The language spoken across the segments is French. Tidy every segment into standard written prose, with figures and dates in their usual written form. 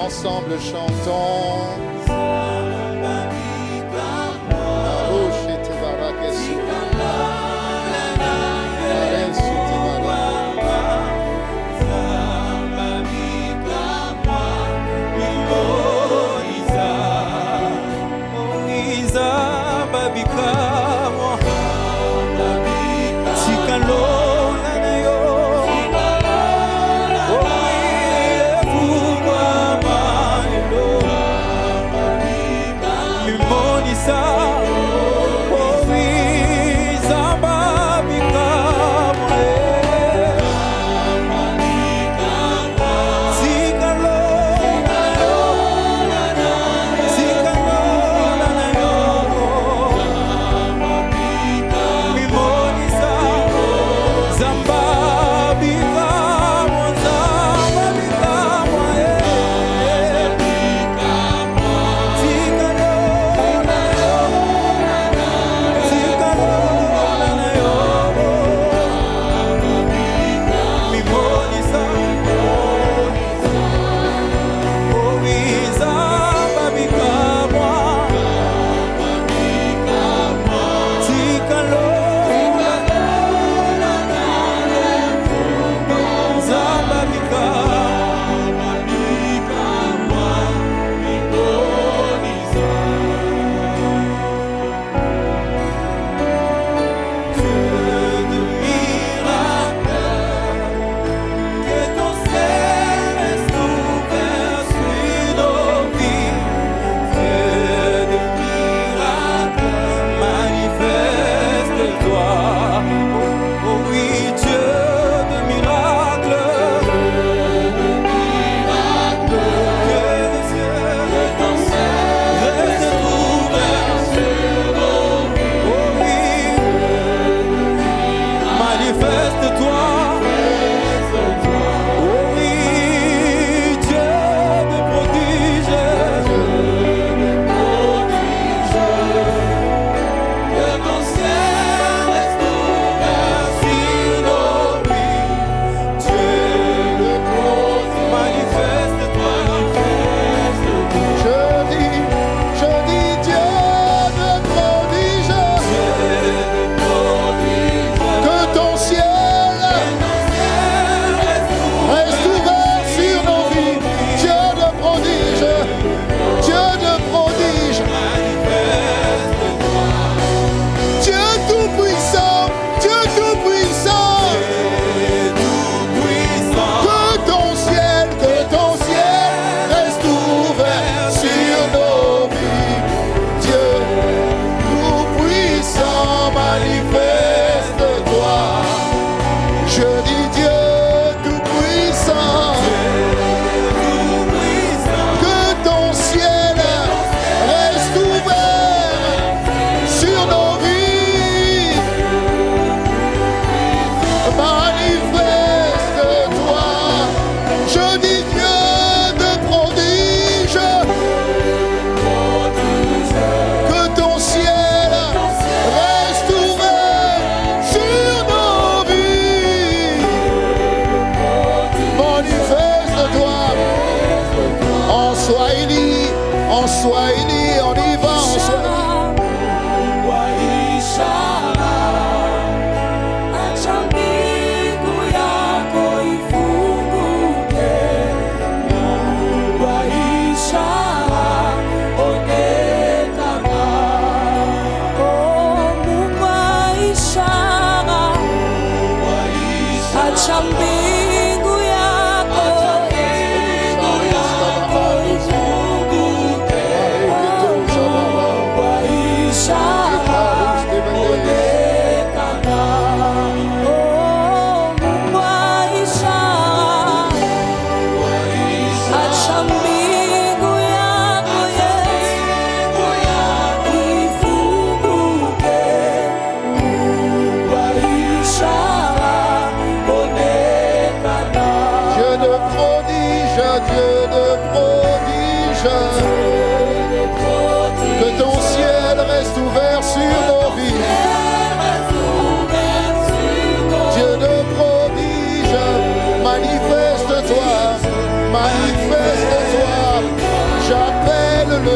ensemble chantons.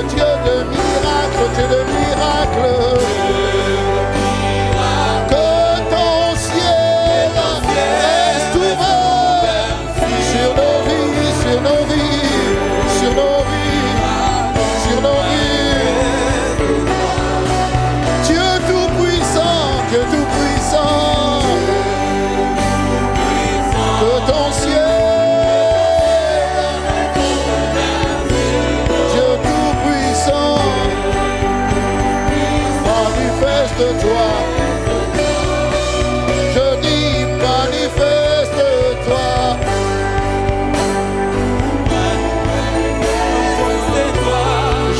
Dieu de miracles, Dieu de miracles. Que ton ciel reste ouvert sur nos vies, sur nos vies, sur nos vies, sur nos vies. Dieu tout-puissant, Dieu tout-puissant. Que ton ciel, Dieu tout-puissant, manifeste-toi. Je dis manifeste-toi.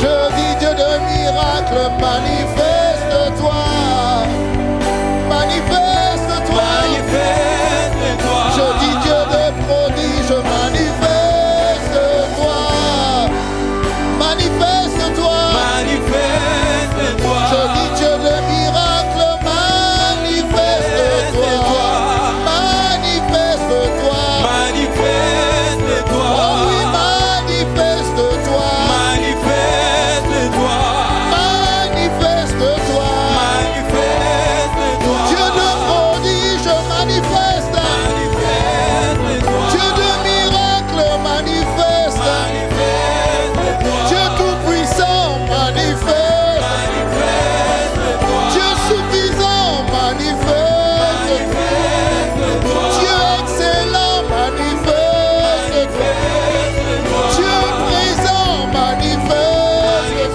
Je dis Dieu de miracles, manifeste-toi. Manifeste-toi. Je dis Dieu de prodige, manifeste-toi. Manifeste-toi. Je dis Dieu de miracle, manifeste-toi. Manifeste-toi. Oh oui, manifeste-toi. Manifeste-toi. Dieu de prodige, manifeste. Dieu de miracle, manifeste. Dieu tout-puissant, manifeste. Dieu suffisant, manifeste. Dieu excellent, manifeste. Dieu présent, manifeste.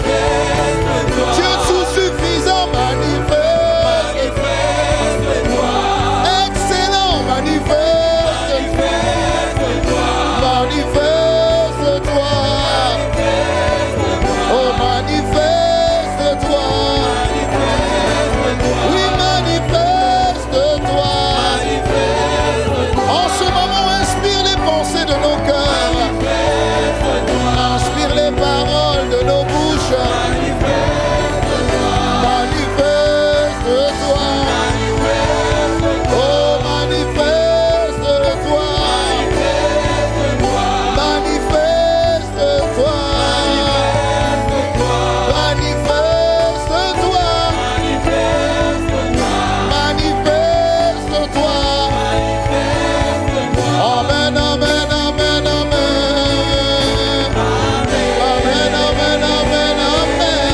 Dieu tout-suffisant, manifeste. Excellent, manifeste. Manifeste-toi. Oh, manifeste-toi. Oui, manifeste-toi. En ce moment, inspire les pensées de nos cœurs. Inspire les paroles de nos bouches. Manifeste-toi. Oh, manifeste-toi. Manifeste-toi. Manifeste-toi. Manifeste-toi. Amen, amen, amen, amen. Amen, amen, amen, amen.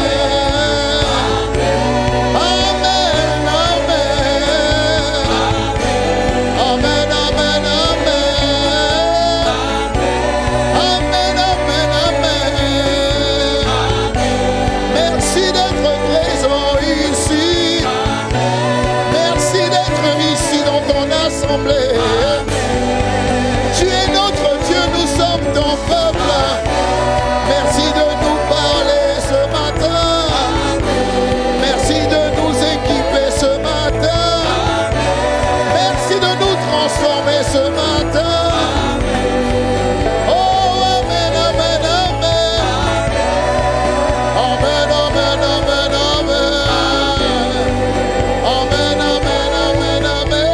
Amen, amen. Amen, amen, amen. Amen, amen, amen. Merci d'être présent ici. Merci d'être ici dans ton assemblée. Tu es notre Dieu, nous sommes ton peuple. Merci de nous parler ce matin. Merci de nous équiper ce matin. Merci de nous transformer ce matin. Oh, amen, amen, amen. Amen, amen, amen, amen. Amen, amen, amen, amen.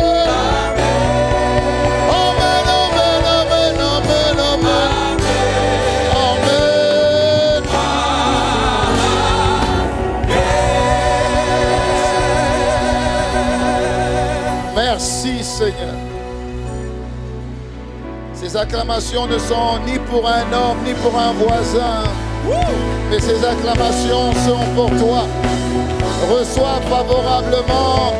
Amen, amen, amen, amen, amen. Amen. Merci Seigneur. Ces acclamations ne sont ni pour un homme, ni pour un voisin, mais ces acclamations sont pour toi. Reçois favorablement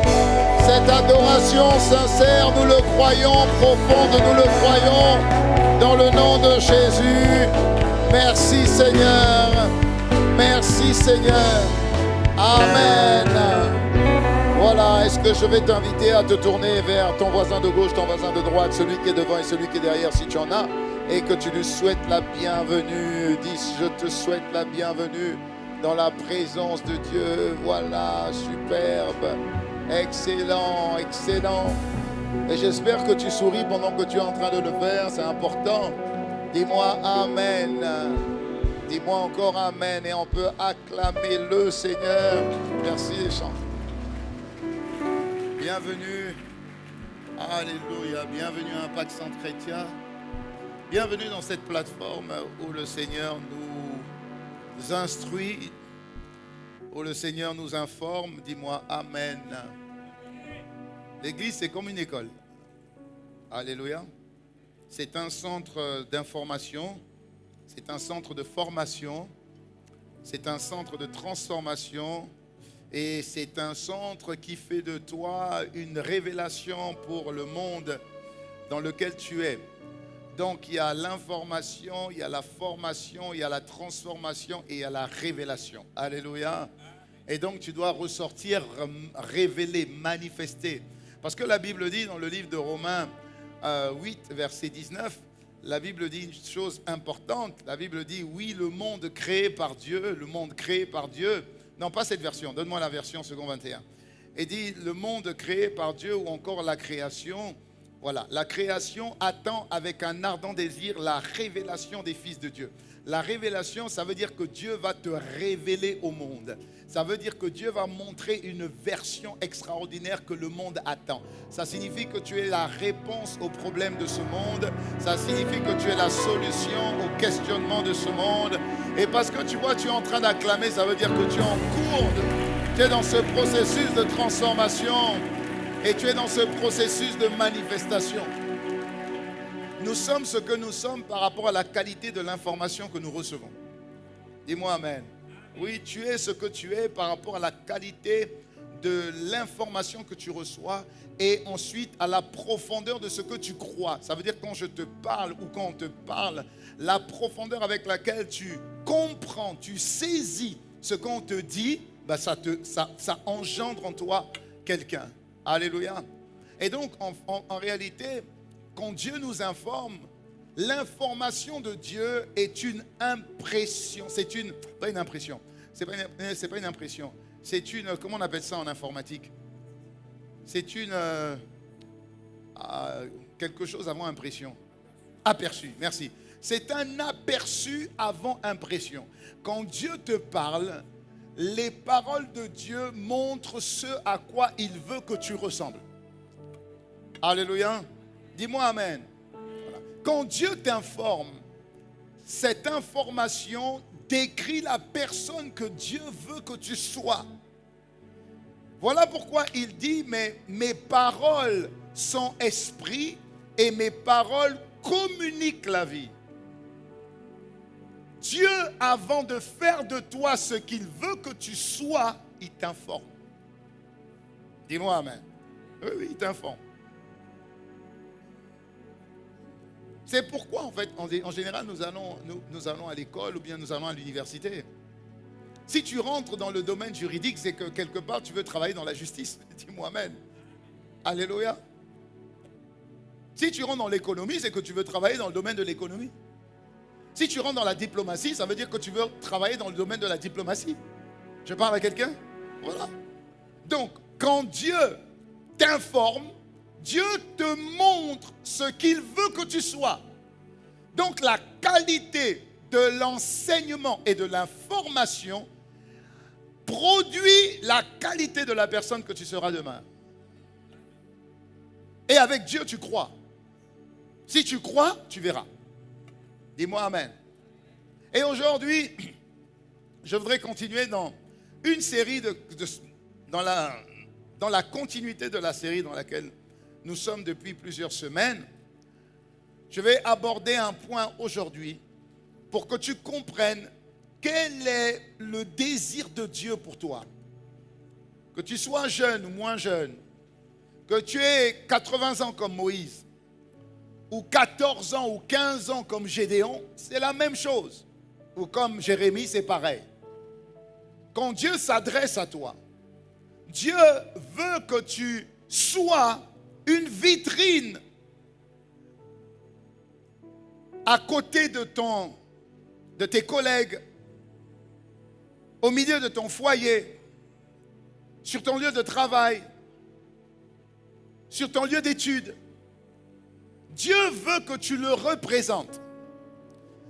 cette adoration sincère, nous le croyons, profonde, nous le croyons, dans le nom de Jésus. Merci Seigneur. Merci Seigneur. Amen. Voilà, est-ce que je vais t'inviter à te tourner vers ton voisin de gauche, ton voisin de droite, celui qui est devant et celui qui est derrière si tu en as, et que tu lui souhaites la bienvenue. Dis, je te souhaite la bienvenue dans la présence de Dieu. Voilà, superbe, excellent, excellent. Et j'espère que tu souris pendant que tu es en train de le faire, c'est important. Dis-moi Amen. Dis-moi encore Amen et on peut acclamer le Seigneur. Merci les chants. Bienvenue, alléluia, bienvenue à Impact Centre Chrétien. Bienvenue dans cette plateforme où le Seigneur instruit, où le Seigneur nous informe. Dis-moi Amen. L'église, c'est comme une école. Alléluia. C'est un centre d'information, c'est un centre de formation, c'est un centre de transformation et c'est un centre qui fait de toi une révélation pour le monde dans lequel tu es. Donc il y a l'information, il y a la formation, il y a la transformation et il y a la révélation. Alléluia. Et donc tu dois ressortir révélé, manifesté. Parce que la Bible dit dans le livre de Romains 8, verset 19, la Bible dit une chose importante. La Bible dit, oui, le monde créé par Dieu, non pas cette version, donne-moi la version second 21. Et dit, le monde créé par Dieu ou encore la création, voilà, la création attend avec un ardent désir la révélation des fils de Dieu. La révélation, ça veut dire que Dieu va te révéler au monde. Ça veut dire que Dieu va montrer une version extraordinaire que le monde attend. Ça signifie que tu es la réponse aux problèmes de ce monde. Ça signifie que tu es la solution aux questionnements de ce monde. Et parce que tu vois, tu es en train d'acclamer, ça veut dire que tu es en cours. Tu es dans ce processus de transformation. Et tu es dans ce processus de manifestation. Nous sommes ce que nous sommes par rapport à la qualité de l'information que nous recevons. Dis-moi Amen. Oui, tu es ce que tu es par rapport à la qualité de l'information que tu reçois et ensuite à la profondeur de ce que tu crois. Ça veut dire quand je te parle ou quand on te parle, la profondeur avec laquelle tu comprends, tu saisis ce qu'on te dit, bah ça engendre en toi quelqu'un. Alléluia. Et donc en réalité, quand Dieu nous informe, l'information de Dieu est une impression. Pas une impression. C'est pas une impression. C'est une, comment on appelle ça en informatique? C'est une, quelque chose avant impression. Aperçu, merci. C'est un aperçu avant impression. Quand Dieu te parle, les paroles de Dieu montrent ce à quoi il veut que tu ressembles. Alléluia. Dis-moi Amen. Voilà. Quand Dieu t'informe, cette information décrit la personne que Dieu veut que tu sois. Voilà pourquoi il dit, mais mes paroles sont esprit et mes paroles communiquent la vie. Dieu, avant de faire de toi ce qu'il veut que tu sois, il t'informe. Dis-moi Amen. Oui, il t'informe. C'est pourquoi, en fait, en général, nous allons à l'école ou bien nous allons à l'université. Si tu rentres dans le domaine juridique, c'est que quelque part, tu veux travailler dans la justice. Dis-moi Amen. Alléluia. Si tu rentres dans l'économie, c'est que tu veux travailler dans le domaine de l'économie. Si tu rentres dans la diplomatie, ça veut dire que tu veux travailler dans le domaine de la diplomatie. Je parle à quelqu'un? Voilà. Donc, quand Dieu t'informe, Dieu te montre ce qu'il veut que tu sois. Donc la qualité de l'enseignement et de l'information produit la qualité de la personne que tu seras demain. Et avec Dieu, tu crois. Si tu crois, tu verras. Dis-moi Amen. Et aujourd'hui, je voudrais continuer dans une série dans la continuité de la série dans laquelle nous sommes depuis plusieurs semaines. Je vais aborder un point aujourd'hui pour que tu comprennes quel est le désir de Dieu pour toi. Que tu sois jeune ou moins jeune, que tu aies 80 ans comme Moïse, ou 14 ans ou 15 ans comme Gédéon, c'est la même chose. Ou comme Jérémie, c'est pareil. Quand Dieu s'adresse à toi, Dieu veut que tu sois une vitrine à côté de tes collègues, au milieu de ton foyer, sur ton lieu de travail, sur ton lieu d'études. Dieu veut que tu le représentes.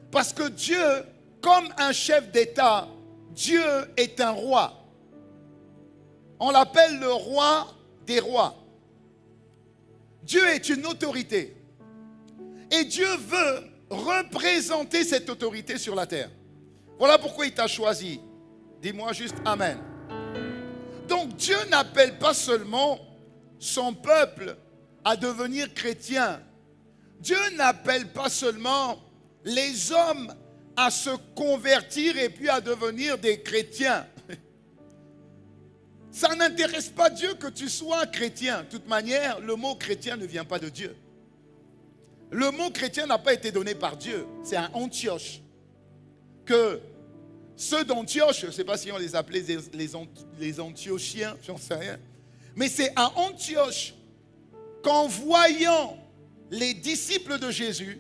Parce que Dieu, comme un chef d'État, Dieu est un roi. On l'appelle le roi des rois. Dieu est une autorité. Et Dieu veut représenter cette autorité sur la terre. Voilà pourquoi il t'a choisi. Dis-moi juste Amen. Donc Dieu n'appelle pas seulement son peuple à devenir chrétien. Dieu n'appelle pas seulement les hommes à se convertir et puis à devenir des chrétiens. Ça n'intéresse pas Dieu que tu sois chrétien. De toute manière, le mot chrétien ne vient pas de Dieu. Le mot chrétien n'a pas été donné par Dieu. C'est à Antioche que ceux d'Antioche, je ne sais pas si on les appelait les Antiochiens, j'en sais rien. Mais c'est à Antioche qu'en voyant les disciples de Jésus,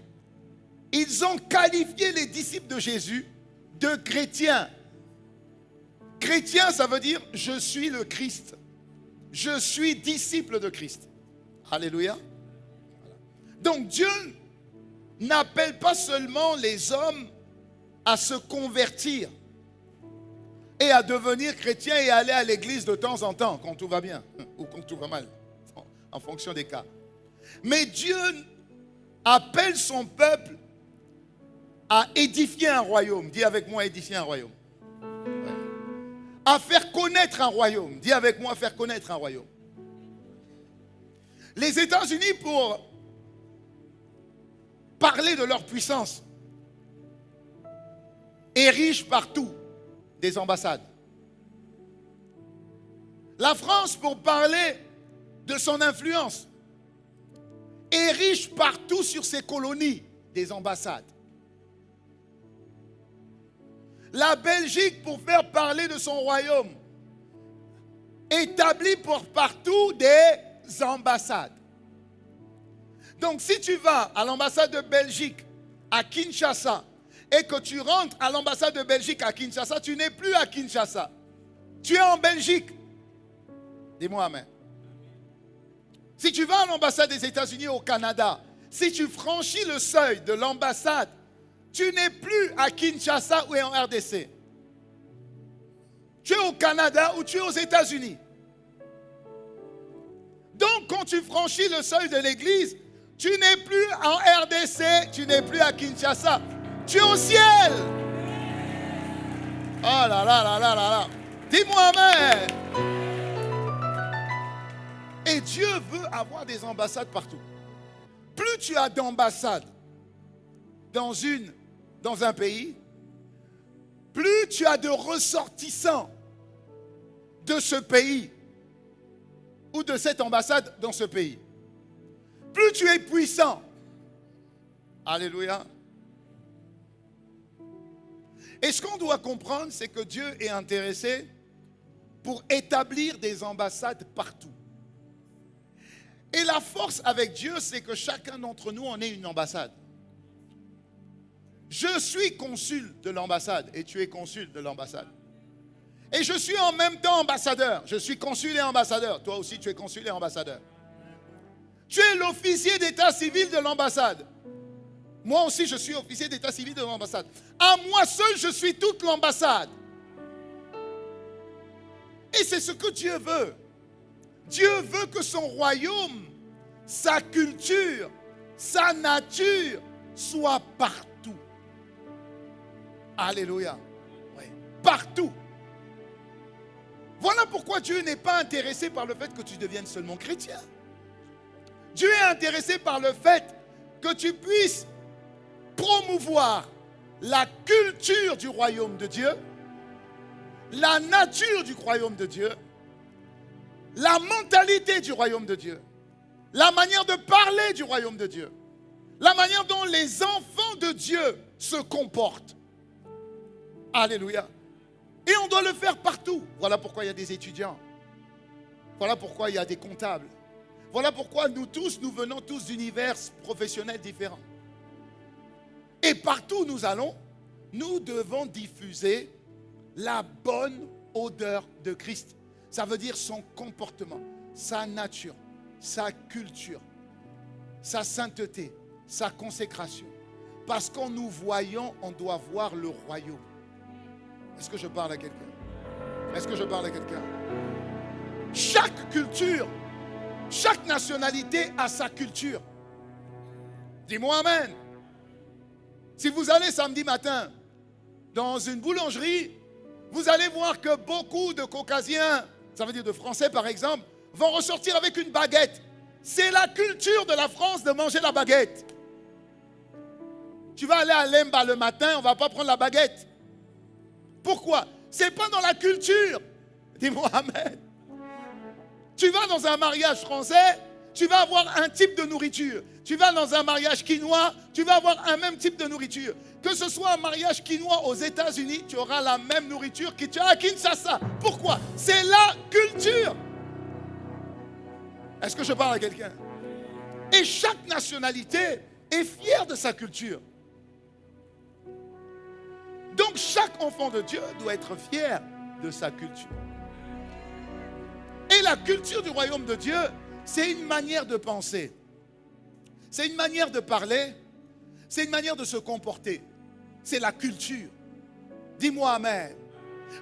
ils ont qualifié les disciples de Jésus de chrétiens. Chrétien, ça veut dire je suis le Christ. Je suis disciple de Christ. Alléluia. Donc Dieu n'appelle pas seulement les hommes à se convertir et à devenir chrétiens et à aller à l'église de temps en temps quand tout va bien ou quand tout va mal, en fonction des cas. Mais Dieu appelle son peuple à édifier un royaume. Dis avec moi, édifier un royaume. Ouais. À faire connaître un royaume. Dis avec moi, faire connaître un royaume. Les États-Unis, pour parler de leur puissance, érigent partout des ambassades. La France, pour parler de son influence, érige partout sur ses colonies des ambassades. La Belgique, pour faire parler de son royaume, établit pour partout des ambassades. Donc si tu vas à l'ambassade de Belgique à Kinshasa et que tu rentres à l'ambassade de Belgique à Kinshasa, tu n'es plus à Kinshasa. Tu es en Belgique. Dis-moi amen. Si tu vas à l'ambassade des États-Unis au Canada, si tu franchis le seuil de l'ambassade, tu n'es plus à Kinshasa ou en RDC. Tu es au Canada ou tu es aux États-Unis. Donc quand tu franchis le seuil de l'église, tu n'es plus en RDC, tu n'es plus à Kinshasa. Tu es au ciel. Oh là là là là là là. Dis-moi amen. Et Dieu veut avoir des ambassades partout. Plus tu as d'ambassades dans un pays, plus tu as de ressortissants de ce pays ou de cette ambassade dans ce pays. Plus tu es puissant. Alléluia. Et ce qu'on doit comprendre, c'est que Dieu est intéressé pour établir des ambassades partout. Et la force avec Dieu, c'est que chacun d'entre nous en est une ambassade. Je suis consul de l'ambassade et tu es consul de l'ambassade. Et je suis en même temps ambassadeur. Je suis consul et ambassadeur. Toi aussi, tu es consul et ambassadeur. Tu es l'officier d'état civil de l'ambassade. Moi aussi, je suis officier d'état civil de l'ambassade. À moi seul, je suis toute l'ambassade. Et c'est ce que Dieu veut. Dieu veut que son royaume, sa culture, sa nature soit partout. Alléluia. Oui. Partout. Voilà pourquoi Dieu n'est pas intéressé par le fait que tu deviennes seulement chrétien. Dieu est intéressé par le fait que tu puisses promouvoir la culture du royaume de Dieu, la nature du royaume de Dieu, la mentalité du royaume de Dieu, la manière de parler du royaume de Dieu, la manière dont les enfants de Dieu se comportent. Alléluia. Et on doit le faire partout. Voilà pourquoi il y a des étudiants. Voilà pourquoi il y a des comptables. Voilà pourquoi nous venons tous d'univers professionnels différents. Et partout où nous allons, nous devons diffuser la bonne odeur de Christ. Ça veut dire son comportement, sa nature, sa culture, sa sainteté, sa consécration. Parce qu'en nous voyant, on doit voir le royaume. Est-ce que je parle à quelqu'un? Est-ce que je parle à quelqu'un? Chaque culture, chaque nationalité a sa culture. Dis-moi amen. Si vous allez samedi matin dans une boulangerie, vous allez voir que beaucoup de Caucasiens, ça veut dire de Français par exemple, vont ressortir avec une baguette. C'est la culture de la France de manger la baguette. Tu vas aller à Lemba le matin, on ne va pas prendre la baguette. Pourquoi? Ce n'est pas dans la culture. Dis-moi amen. Tu vas dans un mariage français, tu vas avoir un type de nourriture. Tu vas dans un mariage quinois, tu vas avoir un même type de nourriture. Que ce soit un mariage quinois aux États-Unis, tu auras la même nourriture que tu as à Kinshasa. Pourquoi? C'est la culture. Est-ce que je parle à quelqu'un? Et chaque nationalité est fière de sa culture. Donc chaque enfant de Dieu doit être fier de sa culture. Et la culture du royaume de Dieu, c'est une manière de penser. C'est une manière de parler. C'est une manière de se comporter. C'est la culture. Dis-moi amen.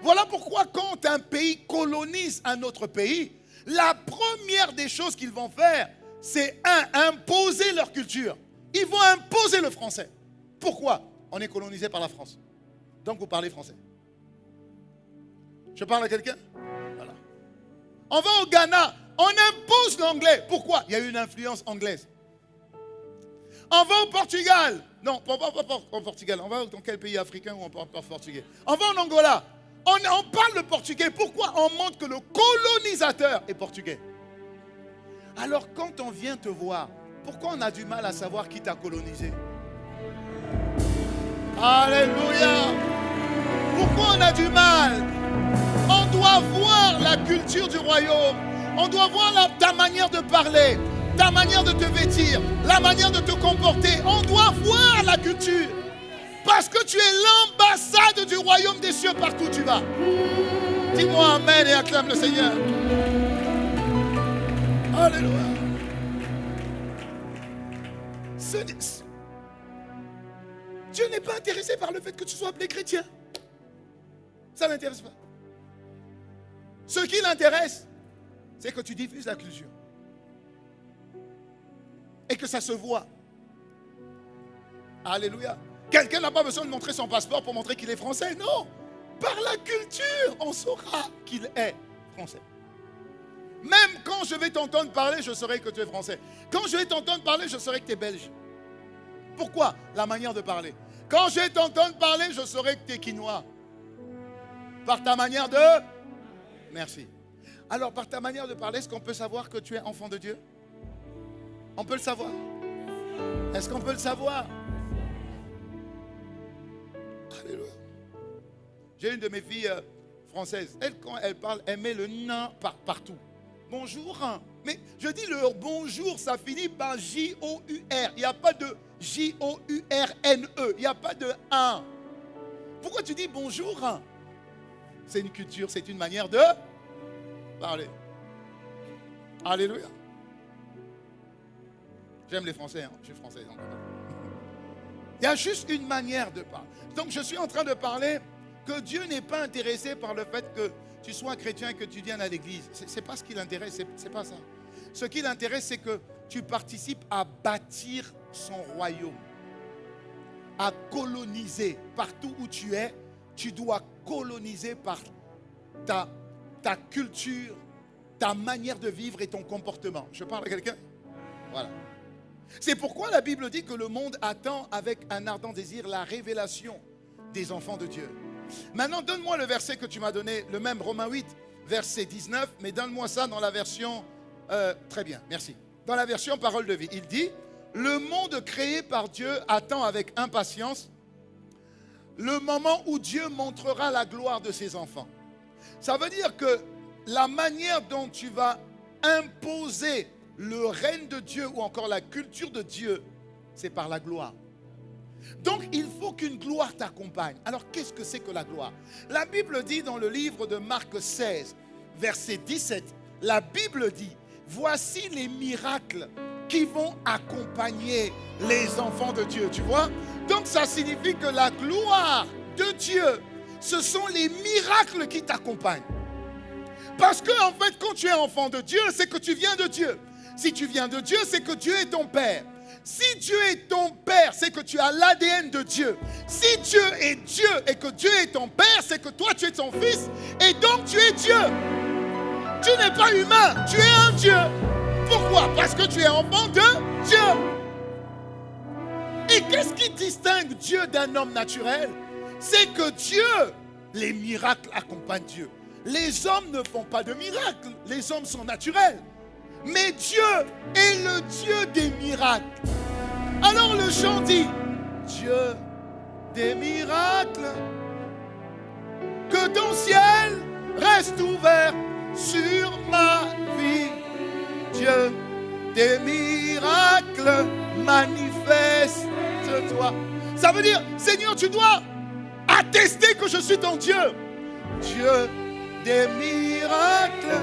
Voilà pourquoi quand un pays colonise un autre pays, la première des choses qu'ils vont faire, c'est imposer leur culture. Ils vont imposer le français. Pourquoi? On est colonisé par la France. Donc vous parlez français. Je parle à quelqu'un? Voilà. On va au Ghana, on impose l'anglais. Pourquoi? Il y a eu une influence anglaise. On va au Portugal. Non, pas au Portugal. On va dans quel pays africain où on parle pas portugais? On va en Angola. On parle le portugais. Pourquoi? On montre que le colonisateur est portugais. Alors quand on vient te voir, pourquoi on a du mal à savoir qui t'a colonisé? Alléluia! Pourquoi on a du mal? On doit voir la culture du royaume. On doit voir ta manière de parler, ta manière de te vêtir, la manière de te comporter. On doit voir la culture. Parce que tu es l'ambassade du royaume des cieux partout où tu vas. Dis-moi amen et acclame le Seigneur. Alléluia. Dieu n'est pas intéressé par le fait que tu sois appelé chrétien. Ça ne l'intéresse pas. Ce qui l'intéresse, c'est que tu diffuses la culture. Et que ça se voit. Alléluia. Quelqu'un n'a pas besoin de montrer son passeport pour montrer qu'il est français. Non. Par la culture, on saura qu'il est français. Même quand je vais t'entendre parler, je saurai que tu es français. Quand je vais t'entendre parler, je saurai que tu es belge. Pourquoi? La manière de parler. Quand je vais t'entendre parler, je saurai que tu es quinois. Par ta manière de... Merci. Alors, par ta manière de parler, est-ce qu'on peut savoir que tu es enfant de Dieu? On peut le savoir. Est-ce qu'on peut le savoir? Alléluia. J'ai une de mes filles françaises. Elle, quand elle parle, elle met le nain partout. Bonjour. Mais je dis le bonjour, ça finit par J-O-U-R. Il n'y a pas de J-O-U-R-N-E. Il n'y a pas de 1. Pourquoi tu dis bonjour? C'est une culture, c'est une manière de parler. Alléluia. J'aime les Français, hein. Je suis français. Donc. Il y a juste une manière de parler. Donc je suis en train de parler que Dieu n'est pas intéressé par le fait que tu sois chrétien et que tu viennes à l'église. Ce n'est pas ce qui l'intéresse, c'est pas ça. Ce qui l'intéresse, c'est que tu participes à bâtir son royaume, à coloniser. Partout où tu es, tu dois coloniser par ta culture, ta manière de vivre et ton comportement. Je parle à quelqu'un? Voilà. C'est pourquoi la Bible dit que le monde attend avec un ardent désir la révélation des enfants de Dieu. Maintenant, donne-moi le verset que tu m'as donné, le même Romains 8, verset 19, mais donne-moi ça dans la version... très bien, merci. Dans la version Parole de vie, il dit, le monde créé par Dieu attend avec impatience le moment où Dieu montrera la gloire de ses enfants. Ça veut dire que la manière dont tu vas imposer le règne de Dieu ou encore la culture de Dieu, c'est par la gloire. Donc il faut qu'une gloire t'accompagne. Alors qu'est-ce que c'est que la gloire? La Bible dit dans le livre de Marc 16, verset 17, la Bible dit, voici les miracles qui vont accompagner les enfants de Dieu. Tu vois? Donc ça signifie que la gloire de Dieu, ce sont les miracles qui t'accompagnent. Parce que en fait, quand tu es enfant de Dieu, c'est que tu viens de Dieu. Si tu viens de Dieu, c'est que Dieu est ton Père. Si Dieu est ton Père, c'est que tu as l'ADN de Dieu. Si Dieu est Dieu et que Dieu est ton Père, c'est que toi tu es son Fils et donc tu es Dieu. Tu n'es pas humain, tu es un Dieu. Pourquoi? Parce que tu es enfant de Dieu. Et qu'est-ce qui distingue Dieu d'un homme naturel? C'est que Dieu, les miracles accompagnent Dieu. Les hommes ne font pas de miracles, les hommes sont naturels. Mais Dieu est le Dieu des miracles. Alors le chant dit, Dieu des miracles, que ton ciel reste ouvert sur ma vie. Dieu des miracles, manifeste-toi. Ça veut dire, Seigneur, tu dois attester que je suis ton Dieu. Dieu des miracles,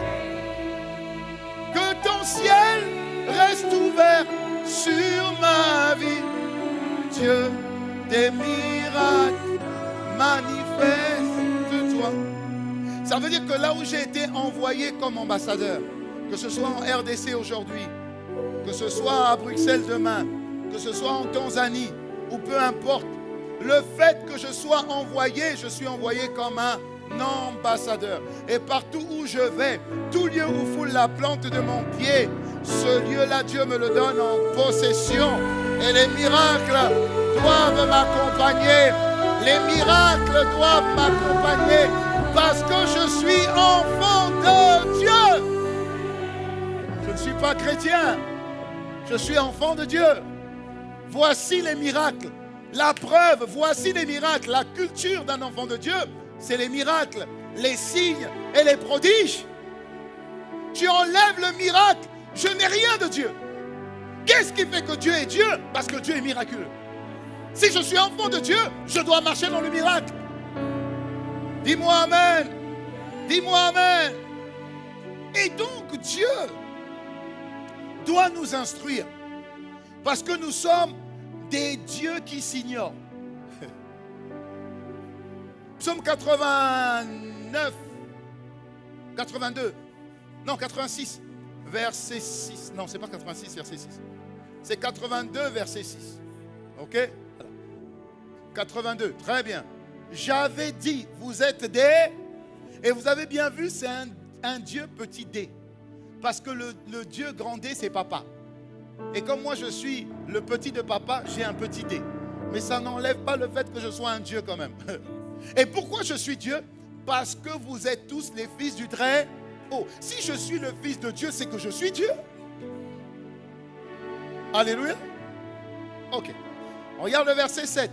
que ton ciel reste ouvert sur ma vie. Dieu des miracles, manifeste-toi. Ça veut dire que là où j'ai été envoyé comme ambassadeur, que ce soit en RDC aujourd'hui, que ce soit à Bruxelles demain, que ce soit en Tanzanie, ou peu importe, le fait que je sois envoyé, je suis envoyé comme un ambassadeur. Et partout où je vais, tout lieu où foule la plante de mon pied, ce lieu-là, Dieu me le donne en possession. Et les miracles doivent m'accompagner. Les miracles doivent m'accompagner parce que je suis enfant de Dieu. Je ne suis pas chrétien, je suis enfant de Dieu. Voici les miracles. La preuve, voici les miracles. La culture d'un enfant de Dieu, c'est les miracles, les signes et les prodiges. Tu enlèves le miracle, je n'ai rien de Dieu. Qu'est-ce qui fait que Dieu est Dieu? Parce que Dieu est miraculeux. Si je suis enfant de Dieu, je dois marcher dans le miracle. Dis-moi Amen. Dis-moi Amen. Et donc Dieu doit nous instruire. Parce que nous sommes des dieux qui s'ignorent. Psaume 89, 82, non 86, verset 6. Non, c'est pas 86, verset 6. C'est 82, verset 6. Ok? Voilà. 82, très bien. J'avais dit, vous êtes des... Et vous avez bien vu, c'est un Dieu petit d. Parce que le Dieu grand D, c'est papa. Et comme moi, je suis le petit de papa, j'ai un petit d. Mais ça n'enlève pas le fait que je sois un Dieu quand même. Et pourquoi je suis Dieu? Parce que vous êtes tous les fils du Très-Haut. Si je suis le fils de Dieu, c'est que je suis Dieu. Alléluia. Ok. On regarde le verset 7.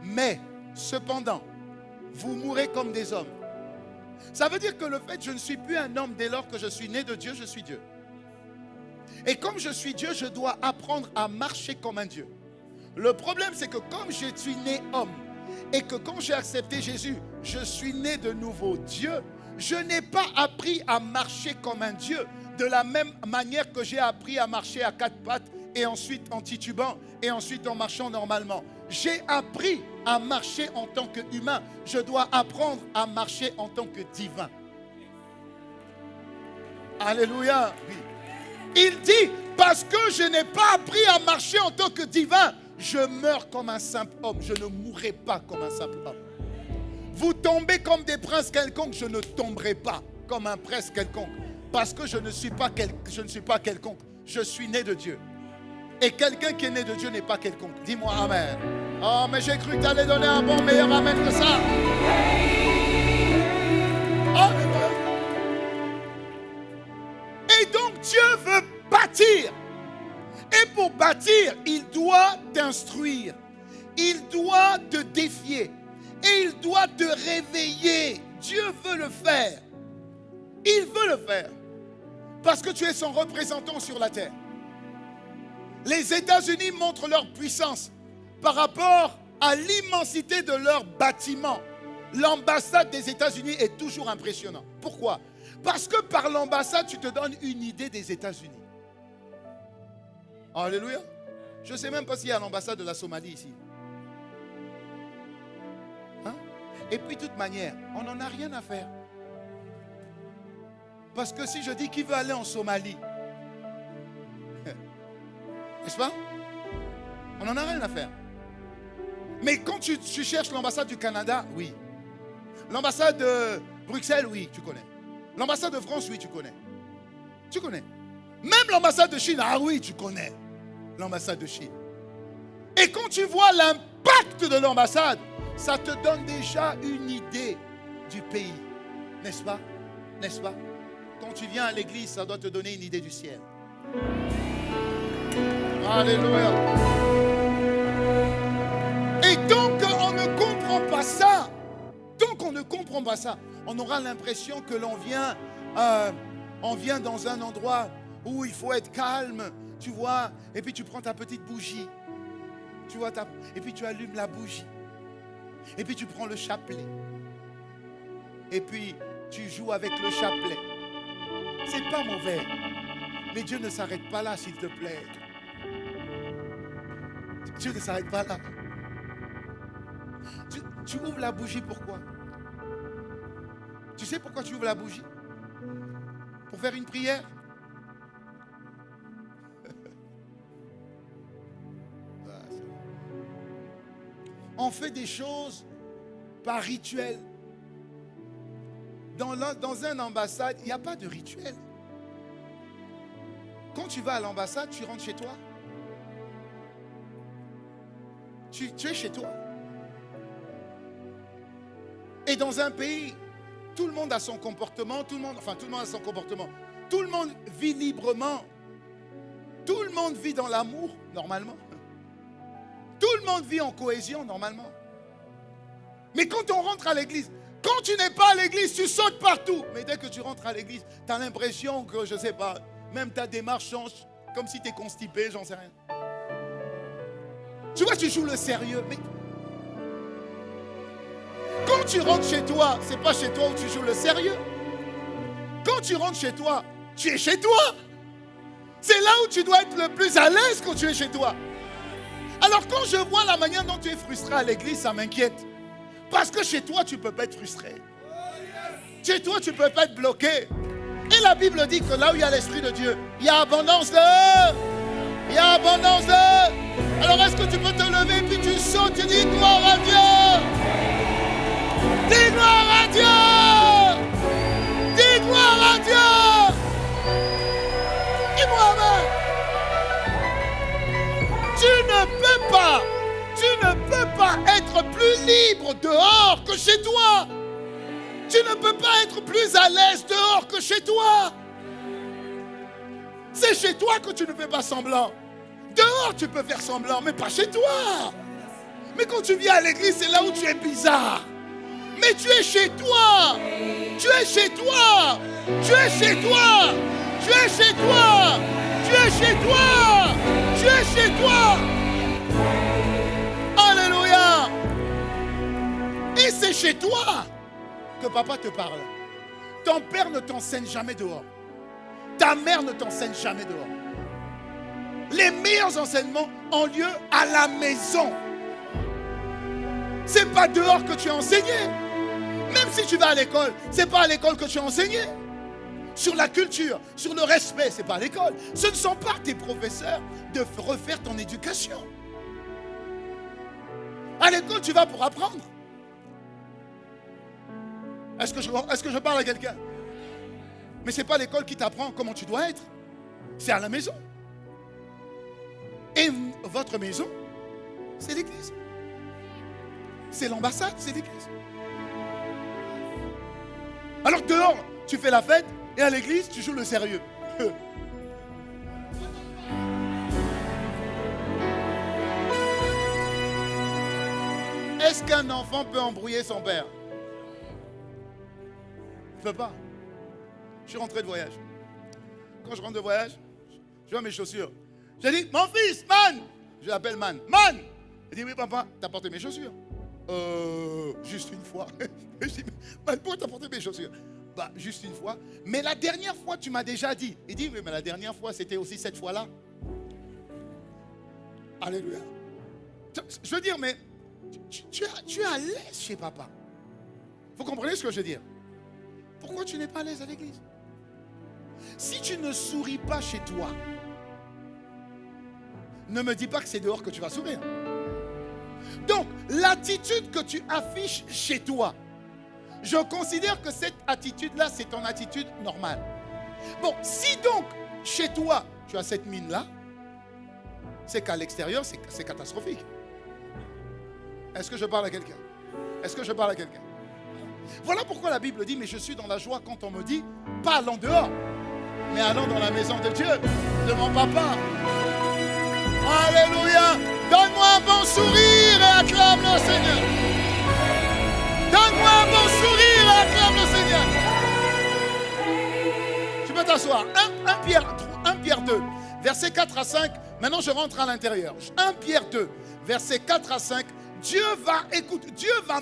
Mais, cependant, vous mourrez comme des hommes. Ça veut dire que le fait que je ne suis plus un homme dès lors que je suis né de Dieu, je suis Dieu. Et comme je suis Dieu, je dois apprendre à marcher comme un Dieu. Le problème, c'est que comme je suis né homme, et que quand j'ai accepté Jésus, je suis né de nouveau Dieu, je n'ai pas appris à marcher comme un Dieu de la même manière que j'ai appris à marcher à quatre pattes et ensuite en titubant et ensuite en marchant normalement. J'ai appris à marcher en tant qu'humain. Je dois apprendre à marcher en tant que divin. Alléluia. Il dit, parce que je n'ai pas appris à marcher en tant que divin, je meurs comme un simple homme. Je ne mourrai pas comme un simple homme. Vous tombez comme des princes quelconques, je ne tomberai pas comme un prince quelconque. Parce que je ne suis pas quelconque. Je suis né de Dieu. Et quelqu'un qui est né de Dieu n'est pas quelconque. Dis-moi Amen. Oh, mais j'ai cru que tu allais donner un bon meilleur Amen que ça. Oh, et donc Dieu veut bâtir. Et pour bâtir, il doit t'instruire. Il doit te défier. Et il doit te réveiller. Dieu veut le faire. Il veut le faire. Parce que tu es son représentant sur la terre. Les États-Unis montrent leur puissance par rapport à l'immensité de leur bâtiment. L'ambassade des États-Unis est toujours impressionnante. Pourquoi? Parce que par l'ambassade, tu te donnes une idée des États-Unis. Alléluia. Je ne sais même pas s'il y a l'ambassade de la Somalie ici. Hein? Et puis, de toute manière, on n'en a rien à faire. Parce que si je dis qui veut aller en Somalie, n'est-ce pas? n'en a rien à faire. Mais quand tu cherches l'ambassade du Canada, oui. L'ambassade de Bruxelles, oui, tu connais. L'ambassade de France, oui, tu connais. Tu connais. Même l'ambassade de Chine, ah oui, tu connais. L'ambassade de Chine. Et quand tu vois l'impact de l'ambassade, ça te donne déjà une idée du pays. N'est-ce pas? N'est-ce pas? Quand tu viens à l'église, ça doit te donner une idée du ciel. Alléluia. Et tant qu'on ne comprend pas ça, on aura l'impression que l'on vient, on vient dans un endroit où il faut être calme, tu vois, et puis tu prends ta petite bougie, tu vois, et puis tu allumes la bougie, et puis tu prends le chapelet, et puis tu joues avec le chapelet. C'est pas mauvais, mais Dieu ne s'arrête pas là, s'il te plaît. Dieu ne s'arrête pas là. Tu ouvres la bougie, pourquoi? Tu sais pourquoi tu ouvres la bougie? Pour faire une prière? On fait des choses par rituel. Dans une ambassade, il n'y a pas de rituel. Quand tu vas à l'ambassade, tu rentres chez toi. Tu es chez toi. Et dans un pays, tout le monde a son comportement, tout le monde a son comportement. Tout le monde vit librement. Tout le monde vit dans l'amour, normalement. Tout le monde vit en cohésion, normalement. Mais quand on rentre à l'église, quand tu n'es pas à l'église, tu sautes partout. Mais dès que tu rentres à l'église, tu as l'impression que, je ne sais pas, même ta démarche change, comme si tu es constipé, j'en sais rien. Tu vois, tu joues le sérieux. Mais quand tu rentres chez toi, ce n'est pas chez toi où tu joues le sérieux. Quand tu rentres chez toi, tu es chez toi. C'est là où tu dois être le plus à l'aise quand tu es chez toi. Alors quand je vois la manière dont tu es frustré à l'église, ça m'inquiète. Parce que chez toi, tu ne peux pas être frustré. Chez toi, tu ne peux pas être bloqué. Et la Bible dit que là où il y a l'Esprit de Dieu, il y a abondance de... Il y a abondance de... Alors est-ce que tu peux te lever puis tu sautes, tu dis gloire à Dieu. Dis gloire à Dieu. Dis gloire à Dieu. Dis-moi amen. Tu ne peux pas être plus libre dehors que chez toi. Tu ne peux pas être plus à l'aise dehors que chez toi. C'est chez toi que tu ne fais pas semblant. Dehors, tu peux faire semblant, mais pas chez toi. Mais quand tu viens à l'église, c'est là où tu es bizarre. Mais tu es chez toi. Tu es chez toi. Tu es chez toi. Tu es chez toi. Tu es chez toi. Tu es chez toi. Alléluia. Et c'est chez toi que papa te parle. Ton père ne t'enseigne jamais dehors. Ta mère ne t'enseigne jamais dehors. Les meilleurs enseignements ont lieu à la maison. C'est pas dehors que tu es enseigné. Même si tu vas à l'école, c'est pas à l'école que tu es enseigné. Sur la culture, sur le respect, c'est pas à l'école. Ce ne sont pas tes professeurs de refaire ton éducation. À l'école, tu vas pour apprendre. Est-ce que je parle à quelqu'un? Mais ce n'est pas l'école qui t'apprend comment tu dois être. C'est à la maison. Et votre maison, c'est l'église. C'est l'ambassade, c'est l'église. Alors dehors, tu fais la fête et à l'église, tu joues le sérieux. Est-ce qu'un enfant peut embrouiller son père? Il ne peut pas. Je suis rentré de voyage. Quand je rentre de voyage, je vois mes chaussures. J'ai dit, mon fils, Man. Je l'appelle Man. Man. Il dit, oui papa, t'as porté mes chaussures? Juste une fois. Je dis, Man, pourquoi t'as porté mes chaussures? Bah, juste une fois. Mais la dernière fois, tu m'as déjà dit. Il dit, oui, mais la dernière fois, c'était aussi cette fois-là. Alléluia. Je veux dire, mais tu es à l'aise chez papa. Vous comprenez ce que je veux dire? Pourquoi tu n'es pas à l'aise à l'église? Si tu ne souris pas chez toi, ne me dis pas que c'est dehors que tu vas sourire. Donc, l'attitude que tu affiches chez toi, je considère que cette attitude-là, c'est ton attitude normale. Bon, si donc, chez toi, tu as cette mine-là, c'est qu'à l'extérieur, c'est catastrophique. Est-ce que je parle à quelqu'un? Est-ce que je parle à quelqu'un? Voilà pourquoi la Bible dit, mais je suis dans la joie quand on me dit, pas allons dehors, mais allons dans la maison de Dieu, de mon papa. Alléluia. Donne-moi un bon sourire et acclame le Seigneur. Donne-moi un bon sourire et acclame le Seigneur. Tu peux t'asseoir. 1 Pierre 2, versets 4 à 5. Maintenant, je rentre à l'intérieur. 1 Pierre 2, versets 4 à 5. Dieu va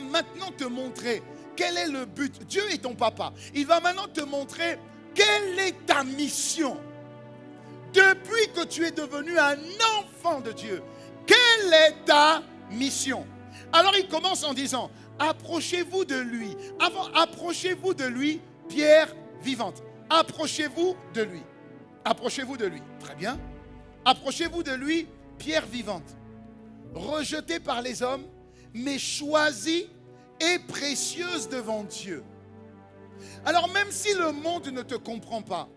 maintenant te montrer quel est le but. Dieu est ton papa. Il va maintenant te montrer quelle est ta mission. Depuis que tu es devenu un enfant de Dieu, quelle est ta mission? Alors il commence en disant, approchez-vous de lui. Approchez-vous de lui, pierre vivante. Approchez-vous de lui. Approchez-vous de lui. Très bien. Approchez-vous de lui, pierre vivante. Rejetée par les hommes, mais choisie et précieuse devant Dieu. Alors même si le monde ne te comprend pas,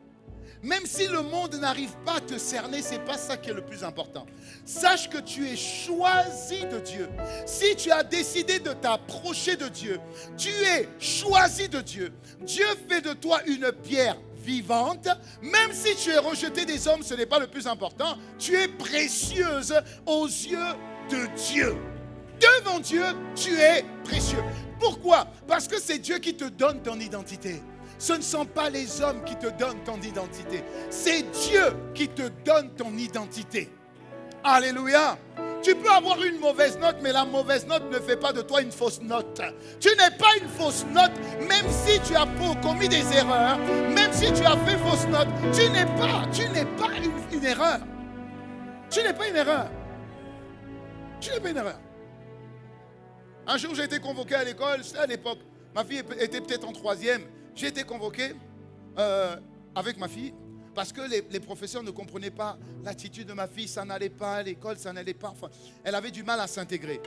même si le monde n'arrive pas à te cerner, ce n'est pas ça qui est le plus important. Sache que tu es choisi de Dieu. Si tu as décidé de t'approcher de Dieu, tu es choisi de Dieu. Dieu fait de toi une pierre vivante. Même si tu es rejeté des hommes, ce n'est pas le plus important. Tu es précieuse aux yeux de Dieu. Devant Dieu, tu es précieux. Pourquoi? Parce que c'est Dieu qui te donne ton identité. Ce ne sont pas les hommes qui te donnent ton identité. C'est Dieu qui te donne ton identité. Alléluia. Tu peux avoir une mauvaise note, mais la mauvaise note ne fait pas de toi une fausse note. Tu n'es pas une fausse note, même si tu as commis des erreurs, même si tu as fait fausse note, tu n'es pas une erreur. Tu n'es pas une erreur. Tu n'es pas une erreur. Un jour, j'ai été convoqué à l'école, c'était à l'époque. Ma fille était peut-être en 3e. J'ai été convoqué avec ma fille parce que les professeurs ne comprenaient pas l'attitude de ma fille. Ça n'allait pas à l'école, ça n'allait pas. Enfin, elle avait du mal à s'intégrer.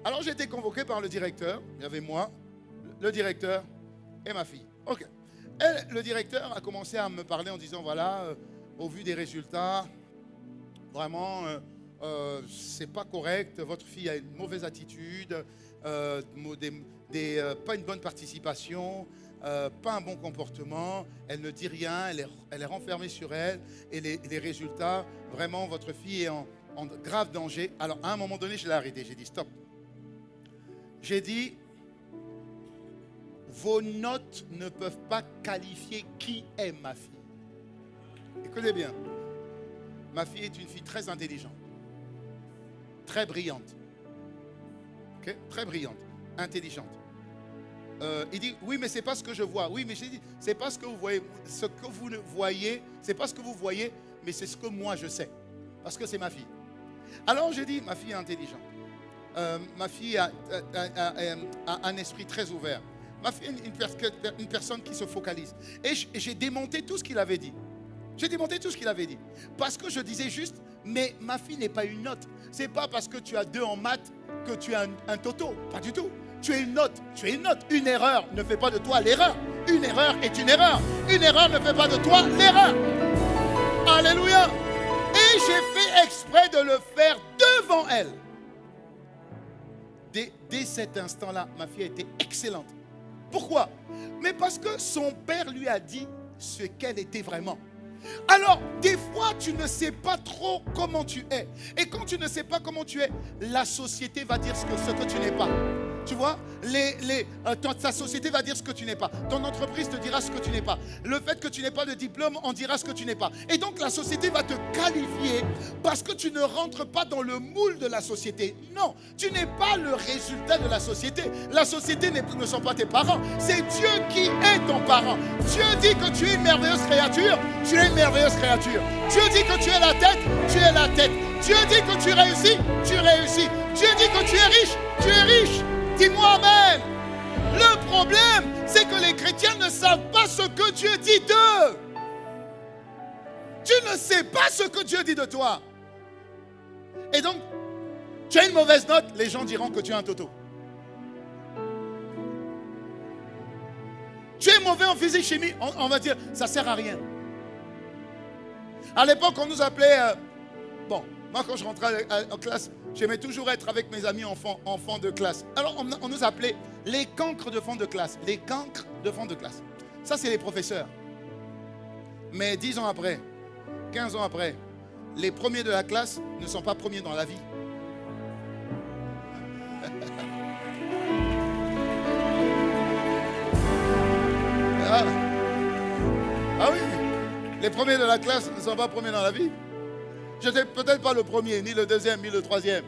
Alors j'ai été convoqué par le directeur. Il y avait moi, le directeur et ma fille. Ok. Et le directeur a commencé à me parler en disant, voilà, au vu des résultats, vraiment, c'est pas correct. Votre fille a une mauvaise attitude, pas une bonne participation. Pas un bon comportement, elle ne dit rien, elle est renfermée sur elle et les résultats, vraiment votre fille est en grave danger. Alors à un moment donné, je l'ai arrêté, j'ai dit stop. J'ai dit, vos notes ne peuvent pas qualifier qui est ma fille. Écoutez bien, ma fille est une fille très intelligente, très brillante, okay? Très brillante, intelligente. Il dit, oui, mais c'est pas ce que je vois. Oui, mais j'ai dit, c'est pas ce que vous voyez. Ce que vous voyez, c'est pas ce que vous voyez, mais c'est ce que moi je sais. Parce que c'est ma fille. Alors j'ai dit, ma fille est intelligente. Ma fille a un esprit très ouvert. Ma fille est une personne qui se focalise. Et j'ai démonté tout ce qu'il avait dit. J'ai démonté tout ce qu'il avait dit. Parce que je disais juste, mais ma fille n'est pas une note. C'est pas parce que tu as 2 en maths que tu es un toto. Pas du tout. Tu es une note, tu es une note. Une erreur ne fait pas de toi l'erreur. Une erreur est une erreur. Une erreur ne fait pas de toi l'erreur. Alléluia. Et j'ai fait exprès de le faire devant elle. Dès cet instant-là, ma fille a été excellente. Pourquoi? Mais parce que son père lui a dit ce qu'elle était vraiment. Alors, des fois, tu ne sais pas trop comment tu es. Et quand tu ne sais pas comment tu es, la société va dire ce que tu n'es pas. Tu vois, ta société va dire ce que tu n'es pas. Ton entreprise te dira ce que tu n'es pas. Le fait que tu n'aies pas de diplôme, on dira ce que tu n'es pas. Et donc la société va te qualifier parce que tu ne rentres pas dans le moule de la société. Non, tu n'es pas le résultat de la société. La société ne sont pas tes parents. C'est Dieu qui est ton parent. Dieu dit que tu es une merveilleuse créature. Tu es une merveilleuse créature. Dieu dit que tu es la tête. Tu es la tête. Dieu dit que tu réussis. Tu réussis. Dieu dit que tu es riche. Tu es riche. Dis-moi amen. Le problème, c'est que les chrétiens ne savent pas ce que Dieu dit d'eux. Tu ne sais pas ce que Dieu dit de toi. Et donc, tu as une mauvaise note, les gens diront que tu es un toto. Tu es mauvais en physique, chimie, on va dire, ça ne sert à rien. À l'époque, on nous appelait... moi quand je rentrais en classe, j'aimais toujours être avec mes amis enfants de classe. Alors, on nous appelait les cancres de fond de classe. Les cancres de fond de classe. Ça, c'est les professeurs. Mais 10 ans après, 15 ans après, les premiers de la classe ne sont pas premiers dans la vie. Ah oui, les premiers de la classe ne sont pas premiers dans la vie. Je n'étais peut-être pas le premier, ni le deuxième, ni le troisième.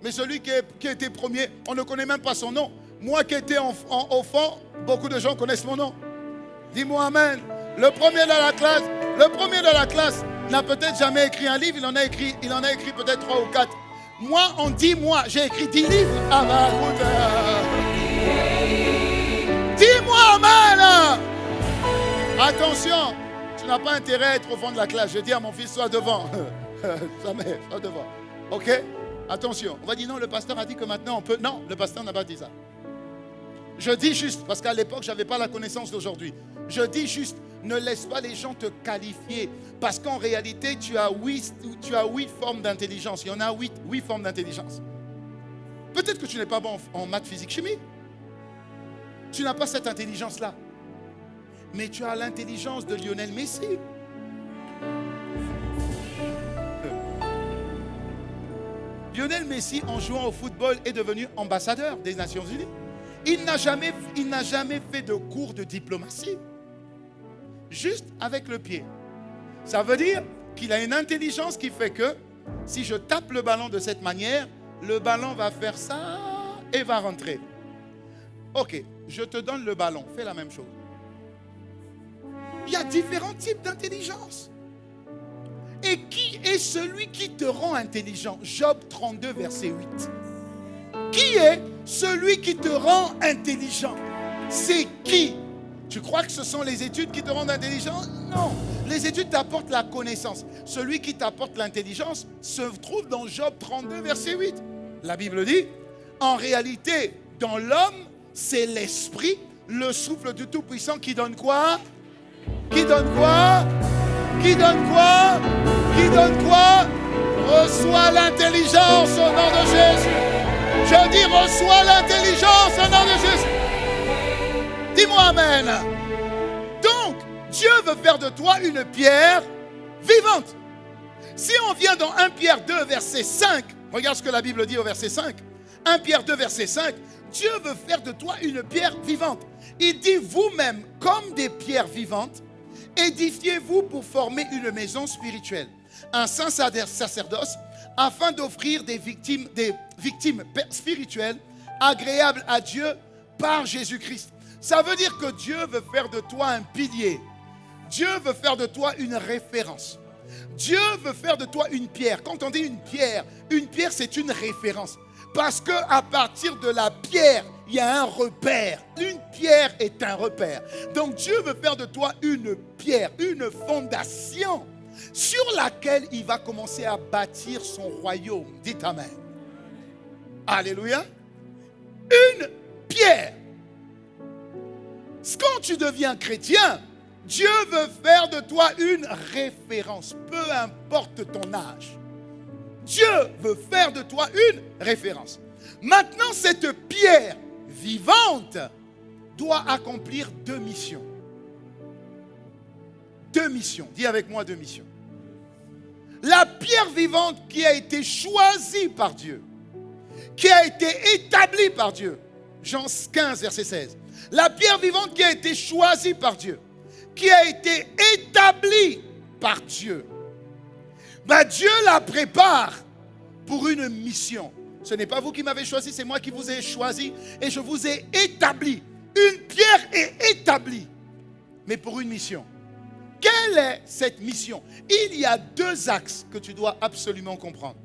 Mais celui qui était premier, on ne connaît même pas son nom. Moi qui étais au fond, beaucoup de gens connaissent mon nom. Dis-moi amen. Le premier de la classe n'a peut-être jamais écrit un livre, il en a écrit peut-être 3 ou 4. Moi, en 10 mois, j'ai écrit 10 livres. Ah bah écoute, dis-moi amen. Attention, tu n'as pas intérêt à être au fond de la classe. Je dis à mon fils, sois devant. Jamais, sois devant. Ok? Attention. On va dire non, le pasteur a dit que maintenant on peut. Non, le pasteur n'a pas dit ça. Je dis juste, parce qu'à l'époque, je n'avais pas la connaissance d'aujourd'hui. Je dis juste, ne laisse pas les gens te qualifier. Parce qu'en réalité, tu as 8 formes d'intelligence. Il y en a 8 formes d'intelligence. Peut-être que tu n'es pas bon en maths, physique, chimie. Tu n'as pas cette intelligence-là. Mais tu as l'intelligence de Lionel Messi. Lionel Messi, en jouant au football, est devenu ambassadeur des Nations Unies. Il n'a jamais fait de cours de diplomatie. Juste avec le pied. Ça veut dire qu'il a une intelligence qui fait que si je tape le ballon de cette manière, le ballon va faire ça et va rentrer. Ok, je te donne le ballon, fais la même chose. Il y a différents types d'intelligence. Et qui est celui qui te rend intelligent? Job 32, verset 8. Qui est celui qui te rend intelligent? C'est qui? Tu crois que ce sont les études qui te rendent intelligent? Non. Les études t'apportent la connaissance. Celui qui t'apporte l'intelligence se trouve dans Job 32, verset 8. La Bible dit, en réalité, dans l'homme, c'est l'esprit, le souffle du Tout-Puissant qui donne quoi? Qui donne quoi? Qui donne quoi? Qui donne quoi? Reçois l'intelligence au nom de Jésus. Je dis reçois l'intelligence au nom de Jésus. Dis-moi amen. Donc, Dieu veut faire de toi une pierre vivante. Si on vient dans 1 Pierre 2, verset 5, regarde ce que la Bible dit au verset 5. 1 Pierre 2, verset 5, Dieu veut faire de toi une pierre vivante. Il dit vous-même, comme des pierres vivantes, édifiez-vous pour former une maison spirituelle, un saint sacerdoce, afin d'offrir des victimes spirituelles agréables à Dieu par Jésus-Christ. Ça veut dire que Dieu veut faire de toi un pilier. Dieu veut faire de toi une référence. Dieu veut faire de toi une pierre. Quand on dit une pierre c'est une référence. Parce qu'à partir de la pierre, il y a un repère. Une pierre est un repère. Donc Dieu veut faire de toi une pierre, une fondation sur laquelle il va commencer à bâtir son royaume. Dites amen. Alléluia. Une pierre. Quand tu deviens chrétien, Dieu veut faire de toi une référence, peu importe ton âge. Dieu veut faire de toi une référence. Maintenant, cette pierre vivante doit accomplir 2 missions. 2 missions. Dis avec moi 2 missions. La pierre vivante qui a été choisie par Dieu, qui a été établie par Dieu. Jean 15, verset 16. La pierre vivante qui a été choisie par Dieu, qui a été établie par Dieu. Dieu la prépare pour une mission. Ce n'est pas vous qui m'avez choisi, c'est moi qui vous ai choisi et je vous ai établi. Une pierre est établie, mais pour une mission. Quelle est cette mission? Il y a 2 axes que tu dois absolument comprendre.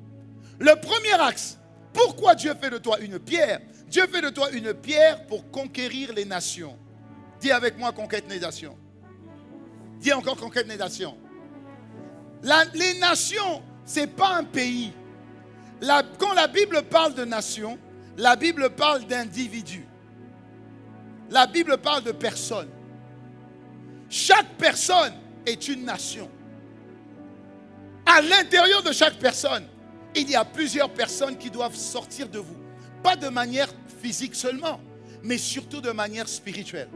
Le premier axe, pourquoi Dieu fait de toi une pierre? Dieu fait de toi une pierre pour conquérir les nations. Dis avec moi, conquête des nations. Dis encore, conquête des nations. Les nations, Ce n'est pas un pays. Quand la Bible parle de nation, la Bible parle d'individus. La Bible parle de personnes. Chaque personne est une nation. À l'intérieur de chaque personne, il y a plusieurs personnes qui doivent sortir de vous. Pas de manière physique seulement, mais surtout de manière spirituelle.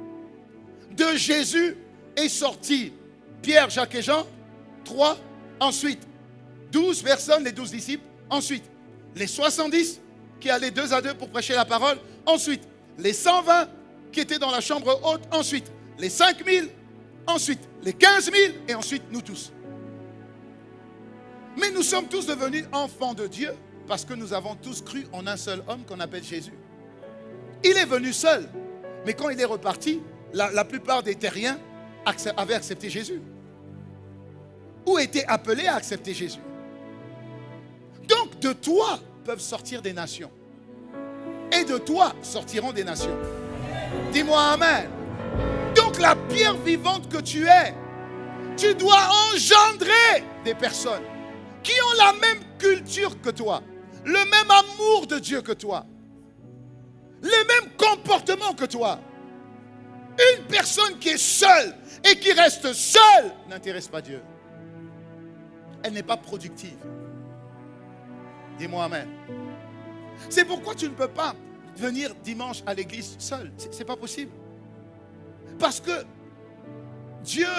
De Jésus est sorti Pierre, Jacques et Jean, 3. Ensuite, 12 personnes, les 12 disciples. Ensuite, les 70 qui allaient 2 à 2 pour prêcher la parole. Ensuite, les 120 qui étaient dans la chambre haute. Ensuite, les 5000. Ensuite, les 15 000. Et ensuite, nous tous. Mais nous sommes tous devenus enfants de Dieu parce que nous avons tous cru en un seul homme qu'on appelle Jésus. Il est venu seul. Mais quand il est reparti, la plupart des terriens avaient accepté Jésus. Ou étaient appelés à accepter Jésus. Donc de toi peuvent sortir des nations. Et de toi sortiront des nations. Dis-moi Amen. Donc la pierre vivante que tu es, tu dois engendrer des personnes qui ont la même culture que toi, le même amour de Dieu que toi, les mêmes comportements que toi. Une personne qui est seule et qui reste seule n'intéresse pas Dieu. Elle n'est pas productive. Dis-moi Amen. C'est pourquoi tu ne peux pas venir dimanche à l'église seul. Ce n'est pas possible. Parce que Dieu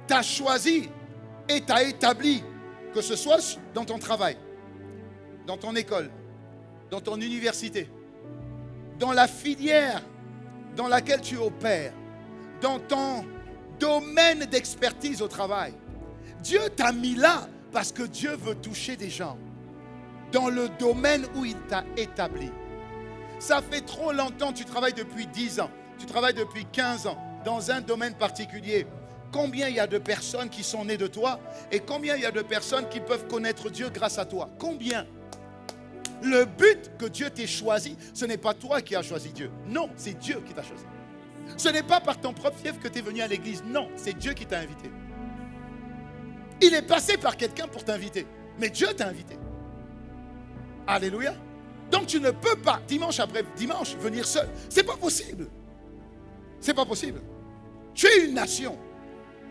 t'a choisi et t'a établi, que ce soit dans ton travail, dans ton école, dans ton université, dans la filière dans laquelle tu opères, dans ton domaine d'expertise au travail. Dieu t'a mis là parce que Dieu veut toucher des gens dans le domaine où il t'a établi. Ça fait trop longtemps, tu travailles depuis 10 ans, tu travailles depuis 15 ans dans un domaine particulier. Combien il y a de personnes qui sont nées de toi et combien il y a de personnes qui peuvent connaître Dieu grâce à toi? Combien? Le but que Dieu t'ait choisi, ce n'est pas toi qui as choisi Dieu. Non, c'est Dieu qui t'a choisi. Ce n'est pas par ton propre fief que tu es venu à l'église. Non, c'est Dieu qui t'a invité. Il est passé par quelqu'un pour t'inviter. Mais Dieu t'a invité. Alléluia. Donc tu ne peux pas, dimanche après dimanche, venir seul. C'est pas possible. C'est pas possible. Tu es une nation.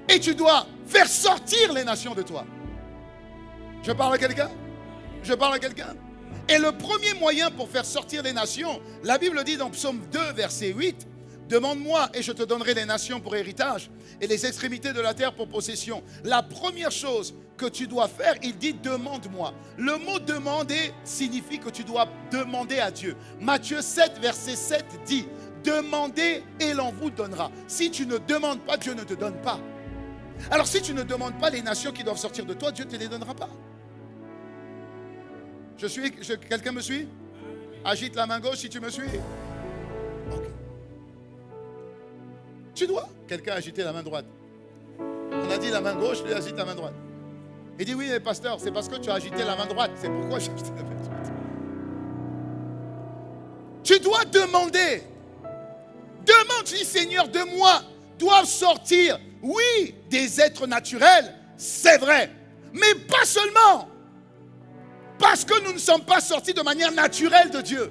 Et tu dois faire sortir les nations de toi. Je parle à quelqu'un? Je parle à quelqu'un? Et le premier moyen pour faire sortir les nations, la Bible dit dans Psaume 2, verset 8, « Demande-moi et je te donnerai les nations pour héritage et les extrémités de la terre pour possession. » La première chose que tu dois faire, il dit « Demande-moi ». Le mot « demander » signifie que tu dois demander à Dieu. Matthieu 7, verset 7 dit « Demandez et l'on vous donnera ». Si tu ne demandes pas, Dieu ne te donne pas. Alors si tu ne demandes pas les nations qui doivent sortir de toi, Dieu ne te les donnera pas. Quelqu'un me suit? Agite la main gauche si tu me suis. Okay. Tu dois. Quelqu'un a agité la main droite. On a dit la main gauche, lui agite la main droite. Il dit oui, mais pasteur, c'est parce que tu as agité la main droite. C'est pourquoi j'ai agité la main droite. Tu dois demander. Demande, tu dis Seigneur, de moi doivent sortir, oui, des êtres naturels, c'est vrai. Mais pas seulement. Parce que nous ne sommes pas sortis de manière naturelle de Dieu.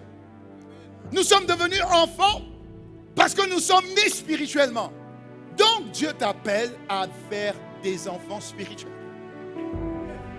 Nous sommes devenus enfants parce que nous sommes nés spirituellement. Donc Dieu t'appelle à faire des enfants spirituels.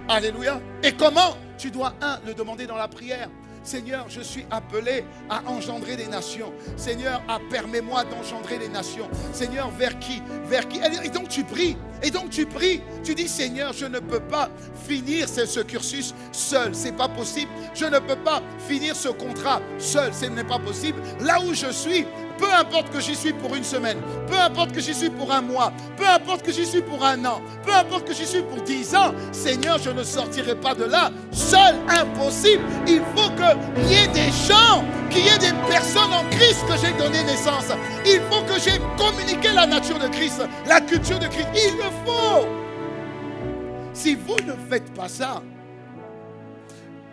Alléluia. Et comment? Tu dois, le demander dans la prière. Seigneur, je suis appelé à engendrer des nations. Seigneur, permets-moi d'engendrer des nations. Seigneur, vers qui? Vers qui? Et donc tu pries. Et donc tu pries. Tu dis, Seigneur, je ne peux pas finir ce cursus seul. C'est pas possible. Je ne peux pas finir ce contrat seul. Ce n'est pas possible. Là où je suis, peu importe que j'y suis pour une semaine, peu importe que j'y suis pour un mois, peu importe que j'y suis pour un an, peu importe que j'y suis pour 10 ans, Seigneur, je ne sortirai pas de là seul, impossible. Il faut qu'il y ait des gens, qu'il y ait des personnes en Christ que j'ai donné naissance. Il faut que j'ai communiqué la nature de Christ, la culture de Christ. Il le faut. Si vous ne faites pas ça,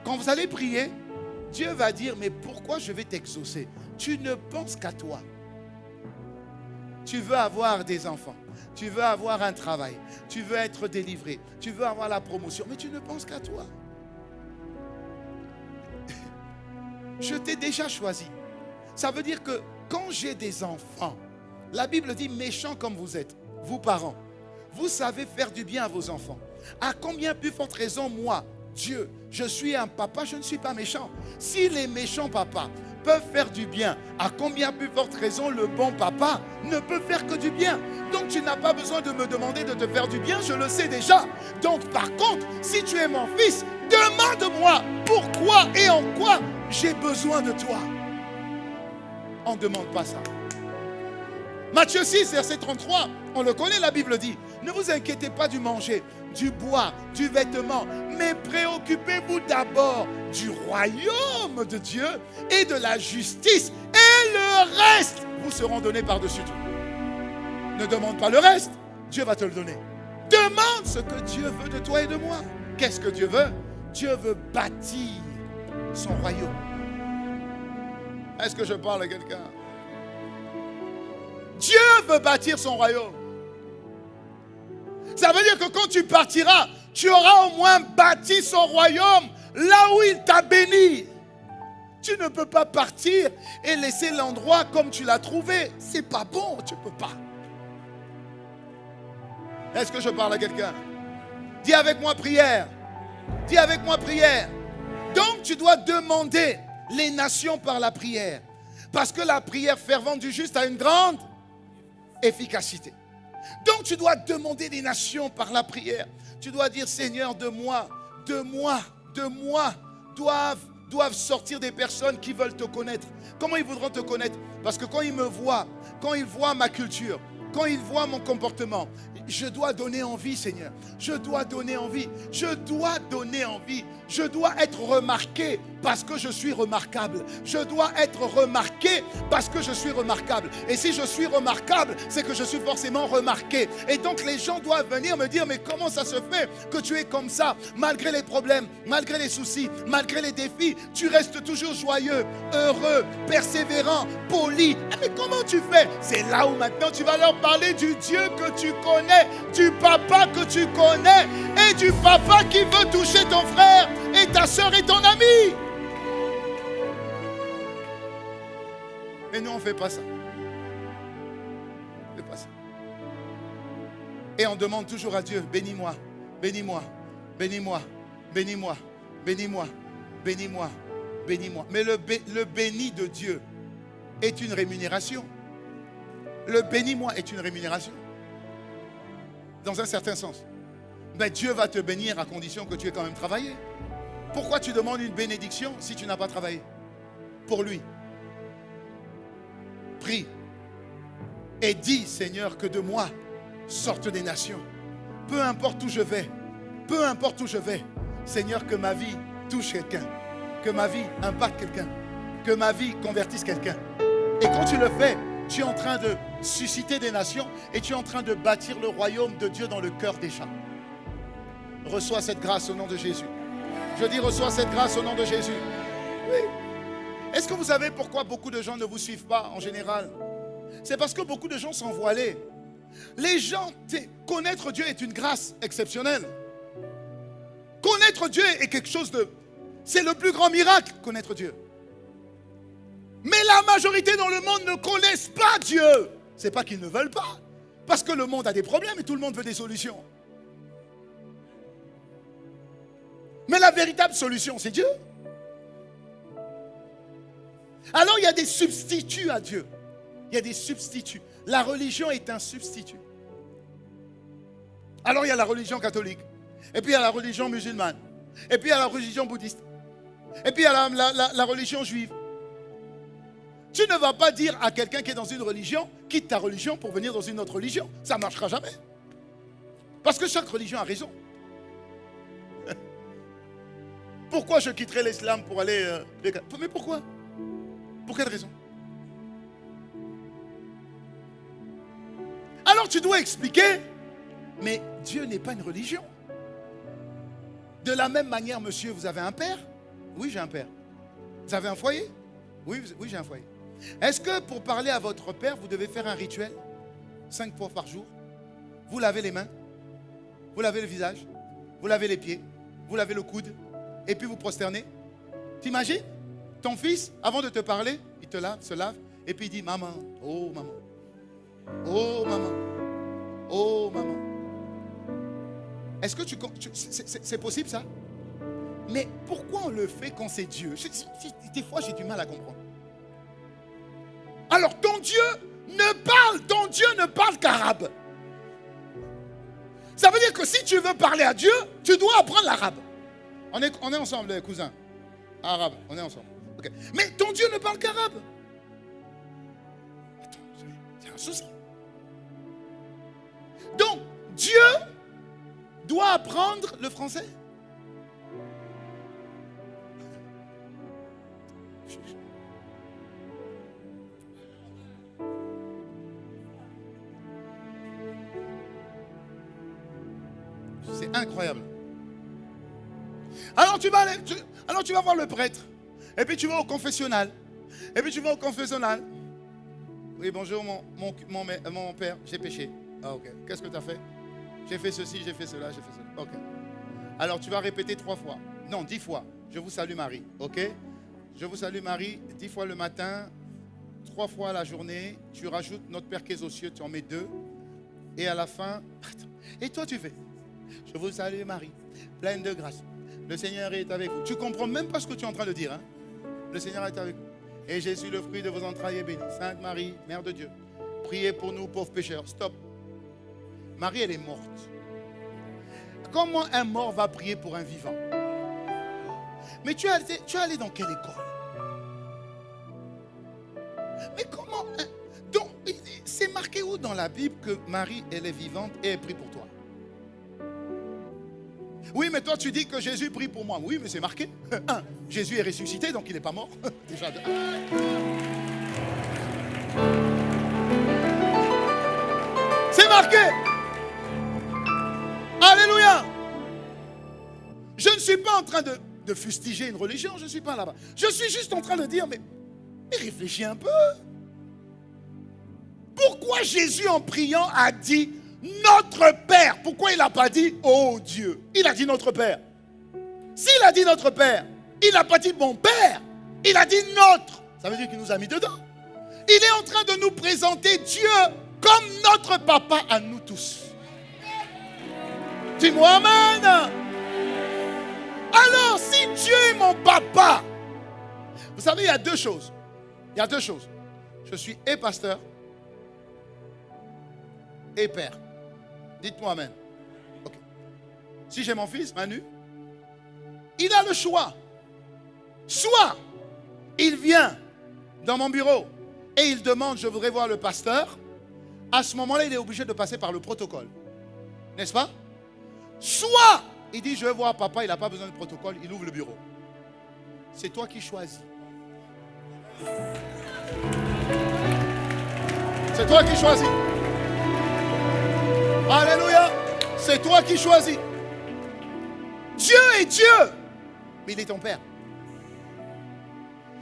quand vous allez prier, Dieu va dire, mais pourquoi je vais t'exaucer? Tu ne penses qu'à toi. Tu veux avoir des enfants. Tu veux avoir un travail. Tu veux être délivré. Tu veux avoir la promotion. Mais tu ne penses qu'à toi. Je t'ai déjà choisi. Ça veut dire que quand j'ai des enfants, la Bible dit méchants comme vous êtes, vous parents, vous savez faire du bien à vos enfants. À combien plus forte raison, moi, Dieu, je suis un papa, je ne suis pas méchant. Si les méchants papas peuvent faire du bien, à combien plus forte raison le bon papa ne peut faire que du bien. Donc tu n'as pas besoin de me demander de te faire du bien, je le sais déjà. Donc par contre, si tu es mon fils, demande-moi pourquoi et en quoi j'ai besoin de toi. On ne demande pas ça. Matthieu 6, verset 33, on le connaît, la Bible dit, ne vous inquiétez pas du manger, du boire, du vêtement, mais préoccupez-vous d'abord du royaume de Dieu et de la justice, et le reste vous seront donnés par-dessus tout. Ne demande pas le reste, Dieu va te le donner. Demande ce que Dieu veut de toi et de moi. Qu'est-ce que Dieu veut? Dieu veut bâtir son royaume. Est-ce que je parle à quelqu'un? Dieu veut bâtir son royaume. Ça veut dire que quand tu partiras, tu auras au moins bâti son royaume là où il t'a béni. Tu ne peux pas partir et laisser l'endroit comme tu l'as trouvé. C'est pas bon, tu ne peux pas. Est-ce que je parle à quelqu'un? Dis avec moi prière. Dis avec moi prière. Donc tu dois demander les nations par la prière. Parce que la prière fervente du juste a une grande efficacité. Donc tu dois demander les nations par la prière. Tu dois dire Seigneur, de moi doivent sortir des personnes qui veulent te connaître. Comment ils voudront te connaître? Parce que quand ils me voient, quand ils voient ma culture, quand ils voient mon comportement, je dois donner envie, Seigneur. Je dois donner envie. Je dois donner envie. Je dois être remarqué parce que je suis remarquable. Je dois être remarqué parce que je suis remarquable. Et si je suis remarquable, c'est que je suis forcément remarqué. Et donc les gens doivent venir me dire, mais comment ça se fait que tu es comme ça? Malgré les problèmes, malgré les soucis, malgré les défis, tu restes toujours joyeux, heureux, persévérant, poli. Mais comment tu fais? C'est là où maintenant tu vas leur parler du Dieu que tu connais, du papa que tu connais et du papa qui veut toucher ton frère et ta soeur et ton ami. Mais nous on ne fait pas ça. On ne fait pas ça. Et on demande toujours à Dieu, bénis-moi, bénis-moi, bénis-moi, bénis-moi, bénis-moi, bénis-moi, bénis-moi. Mais le béni de Dieu est une rémunération. Le bénis-moi est une rémunération. Dans un certain sens. Mais Dieu va te bénir à condition que tu aies quand même travaillé. Pourquoi tu demandes une bénédiction si tu n'as pas travaillé? Pour lui. Prie. Et dis, Seigneur, que de moi sortent des nations. Peu importe où je vais. Peu importe où je vais. Seigneur, que ma vie touche quelqu'un. Que ma vie impacte quelqu'un. Que ma vie convertisse quelqu'un. Et quand tu le fais, tu es en train de susciter des nations et tu es en train de bâtir le royaume de Dieu dans le cœur des gens. Reçois cette grâce au nom de Jésus. Je dis reçois cette grâce au nom de Jésus. Oui. Est-ce que vous savez pourquoi beaucoup de gens ne vous suivent pas en général? C'est parce que beaucoup de gens sont voilés. Les gens, connaître Dieu est une grâce exceptionnelle. Connaître Dieu est quelque chose de... C'est le plus grand miracle, connaître Dieu. Mais la majorité dans le monde ne connaissent pas Dieu. Ce n'est pas qu'ils ne veulent pas. Parce que le monde a des problèmes et tout le monde veut des solutions. Mais la véritable solution, c'est Dieu. Alors il y a des substituts à Dieu. Il y a des substituts. La religion est un substitut. Alors il y a la religion catholique. Et puis il y a la religion musulmane. Et puis il y a la religion bouddhiste. Et puis il y a la religion juive. Tu ne vas pas dire à quelqu'un qui est dans une religion, quitte ta religion pour venir dans une autre religion. Ça ne marchera jamais. Parce que chaque religion a raison. Pourquoi je quitterais l'islam pour aller... Mais pourquoi? Pour quelle raison? Alors tu dois expliquer, mais Dieu n'est pas une religion. De la même manière, monsieur, vous avez un père? Oui, j'ai un père. Vous avez un foyer? Oui, j'ai un foyer. Est-ce que pour parler à votre père, vous devez faire un rituel 5 fois par jour? vous lavez les mains, vous lavez le visage, vous lavez les pieds, vous lavez le coude, et puis vous prosternez. T'imagines? Ton fils, avant de te parler, il te lave, se lave, et puis il dit, maman, oh maman, oh maman, oh maman. Est-ce que c'est possible ça? Mais pourquoi on le fait quand c'est Dieu? Des fois, j'ai du mal à comprendre. Alors, ton Dieu ne parle qu'arabe. Ça veut dire que si tu veux parler à Dieu, tu dois apprendre l'arabe. On est ensemble, les cousins. Arabe, on est ensemble. Okay. Mais ton Dieu ne parle qu'arabe. Attends, c'est un souci. Donc, Dieu doit apprendre le français. C'est incroyable. Alors tu vas voir le prêtre. Et puis tu vas au confessionnal. Et puis tu vas au confessionnal. Oui, bonjour mon père, j'ai péché. Ah ok. Qu'est-ce que tu as fait? J'ai fait ceci, j'ai fait cela, j'ai fait cela. Ok. Alors tu vas répéter 3 fois. Non, 10 fois. Je vous salue Marie. Ok? Je vous salue Marie 10 fois le matin, 3 fois la journée. Tu rajoutes notre Père qui est aux cieux, tu en mets 2. Et à la fin, et toi tu fais. Je vous salue Marie, pleine de grâce. Le Seigneur est avec vous. Tu ne comprends même pas ce que tu es en train de dire. Hein? Le Seigneur est avec vous. Et Jésus, le fruit de vos entrailles, est béni. Sainte Marie, Mère de Dieu, priez pour nous pauvres pécheurs. Stop. Marie, elle est morte. Comment un mort va prier pour un vivant? Mais tu es allé dans quelle école? Mais comment? Donc, c'est marqué où dans la Bible que Marie, elle est vivante et elle prie pour toi? Oui, mais toi, tu dis que Jésus prie pour moi. Oui, mais c'est marqué. Jésus est ressuscité, donc il n'est pas mort. Déjà. C'est marqué. Alléluia. Je ne suis pas en train de fustiger une religion. Je ne suis pas là-bas. Je suis juste en train de dire, mais réfléchis un peu. Pourquoi Jésus, en priant, a dit notre Père? Pourquoi il n'a pas dit oh Dieu? Il a dit notre Père. S'il a dit notre Père, il n'a pas dit mon Père. Il a dit notre. Ça veut dire qu'il nous a mis dedans. Il est en train de nous présenter Dieu comme notre papa à nous tous. Dis-moi amen. Alors, si Dieu est mon papa, vous savez, il y a 2 choses. Il y a 2 choses. Je suis et pasteur et père. Dites-moi amen. Okay. Si j'ai mon fils, Manu, il a le choix. Soit il vient dans mon bureau et il demande, je voudrais voir le pasteur. À ce moment-là, il est obligé de passer par le protocole. N'est-ce pas? Soit il dit, je veux voir papa, il n'a pas besoin de protocole, il ouvre le bureau. C'est toi qui choisis. C'est toi qui choisis. Alléluia. C'est toi qui choisis. Dieu est Dieu, mais il est ton Père.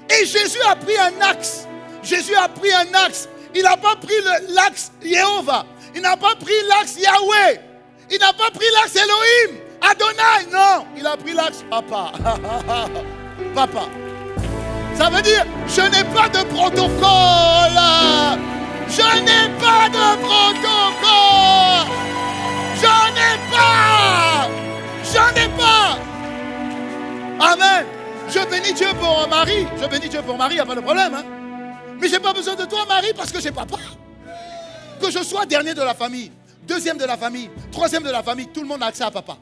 Et Jésus a pris un axe. Jésus a pris un axe. Il n'a pas pris l'axe Jéhovah. Il n'a pas pris l'axe Yahweh. Il n'a pas pris l'axe Elohim. Adonai. Non, il a pris l'axe Papa. Papa. Ça veut dire, je n'ai pas de protocole. Je n'ai pas de protocole. J'en ai pas. Amen. Je bénis Dieu pour Marie. Je bénis Dieu pour Marie, il n'y a pas de problème. Hein? Mais je n'ai pas besoin de toi, Marie, parce que j'ai papa. Que je sois dernier de la famille, deuxième de la famille, troisième de la famille, tout le monde a accès à papa.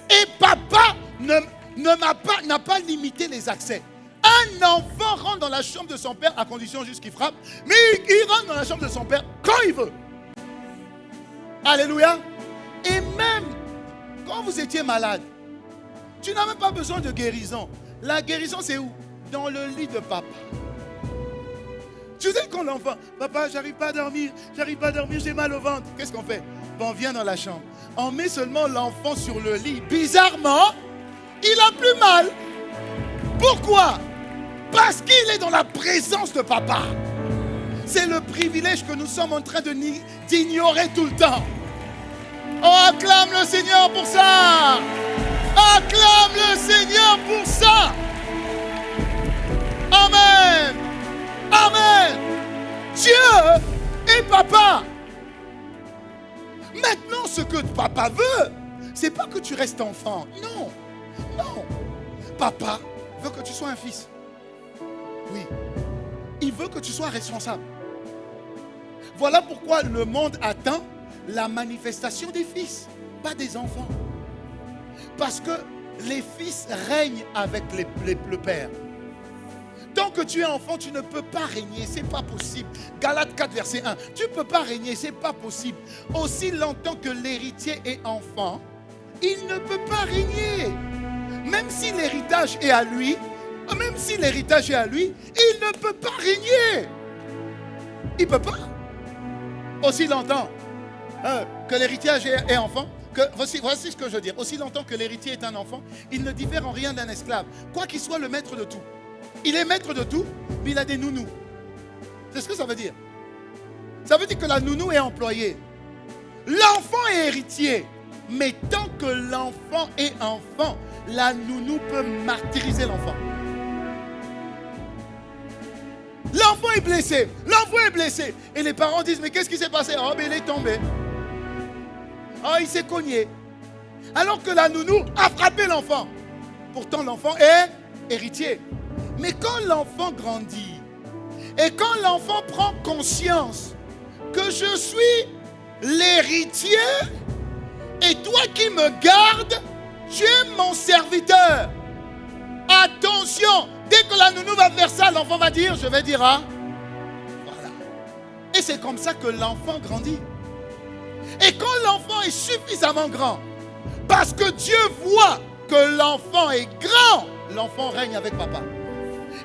Et papa n'a pas limité les accès. Un enfant rentre dans la chambre de son père à condition juste qu'il frappe, mais il rentre dans la chambre de son père quand il veut. Alléluia. Et même quand vous étiez malade, tu n'as même pas besoin de guérison. La guérison, c'est où? Dans le lit de papa. Tu sais quand l'enfant, papa, j'arrive pas à dormir, j'ai mal au ventre. Qu'est-ce qu'on fait? Bon, viens dans la chambre. On met seulement l'enfant sur le lit. Bizarrement, il a plus mal. Pourquoi? Parce qu'il est dans la présence de papa. C'est le privilège que nous sommes en train d'ignorer tout le temps. Oh, acclame le Seigneur pour ça. Acclame le Seigneur pour ça. Amen. Amen. Dieu est papa. Maintenant, ce que papa veut, c'est pas que tu restes enfant. Non. Non. Papa veut que tu sois un fils. Oui. Il veut que tu sois responsable. Voilà pourquoi le monde attend la manifestation des fils, pas des enfants. Parce que les fils règnent avec le père. Tant que tu es enfant, tu ne peux pas régner, c'est pas possible. Galates 4, verset 1. Tu ne peux pas régner, c'est pas possible. Aussi longtemps que l'héritier est enfant, il ne peut pas régner. Même si l'héritage est à lui, il ne peut pas régner. Il ne peut pas. Aussi longtemps que l'héritage est enfant, voici ce que je veux dire. Aussi longtemps que l'héritier est un enfant, il ne diffère en rien d'un esclave, quoi qu'il soit le maître de tout. Il est maître de tout, mais il a des nounous. C'est ce que ça veut dire. Ça veut dire que la nounou est employée. L'enfant est héritier, mais tant que l'enfant est enfant, la nounou peut martyriser l'enfant. L'enfant est blessé. L'enfant est blessé. Et les parents disent, mais qu'est-ce qui s'est passé? Oh, mais il est tombé. Oh, il s'est cogné. Alors que la nounou a frappé l'enfant. Pourtant, l'enfant est héritier. Mais quand l'enfant grandit, et quand l'enfant prend conscience que je suis l'héritier, et toi qui me gardes, tu es mon serviteur. Attention, dès que la nounou va faire ça, l'enfant va dire, je vais dire, ah, voilà. Et c'est comme ça que l'enfant grandit. Et quand l'enfant est suffisamment grand, parce que Dieu voit que l'enfant est grand, l'enfant règne avec papa.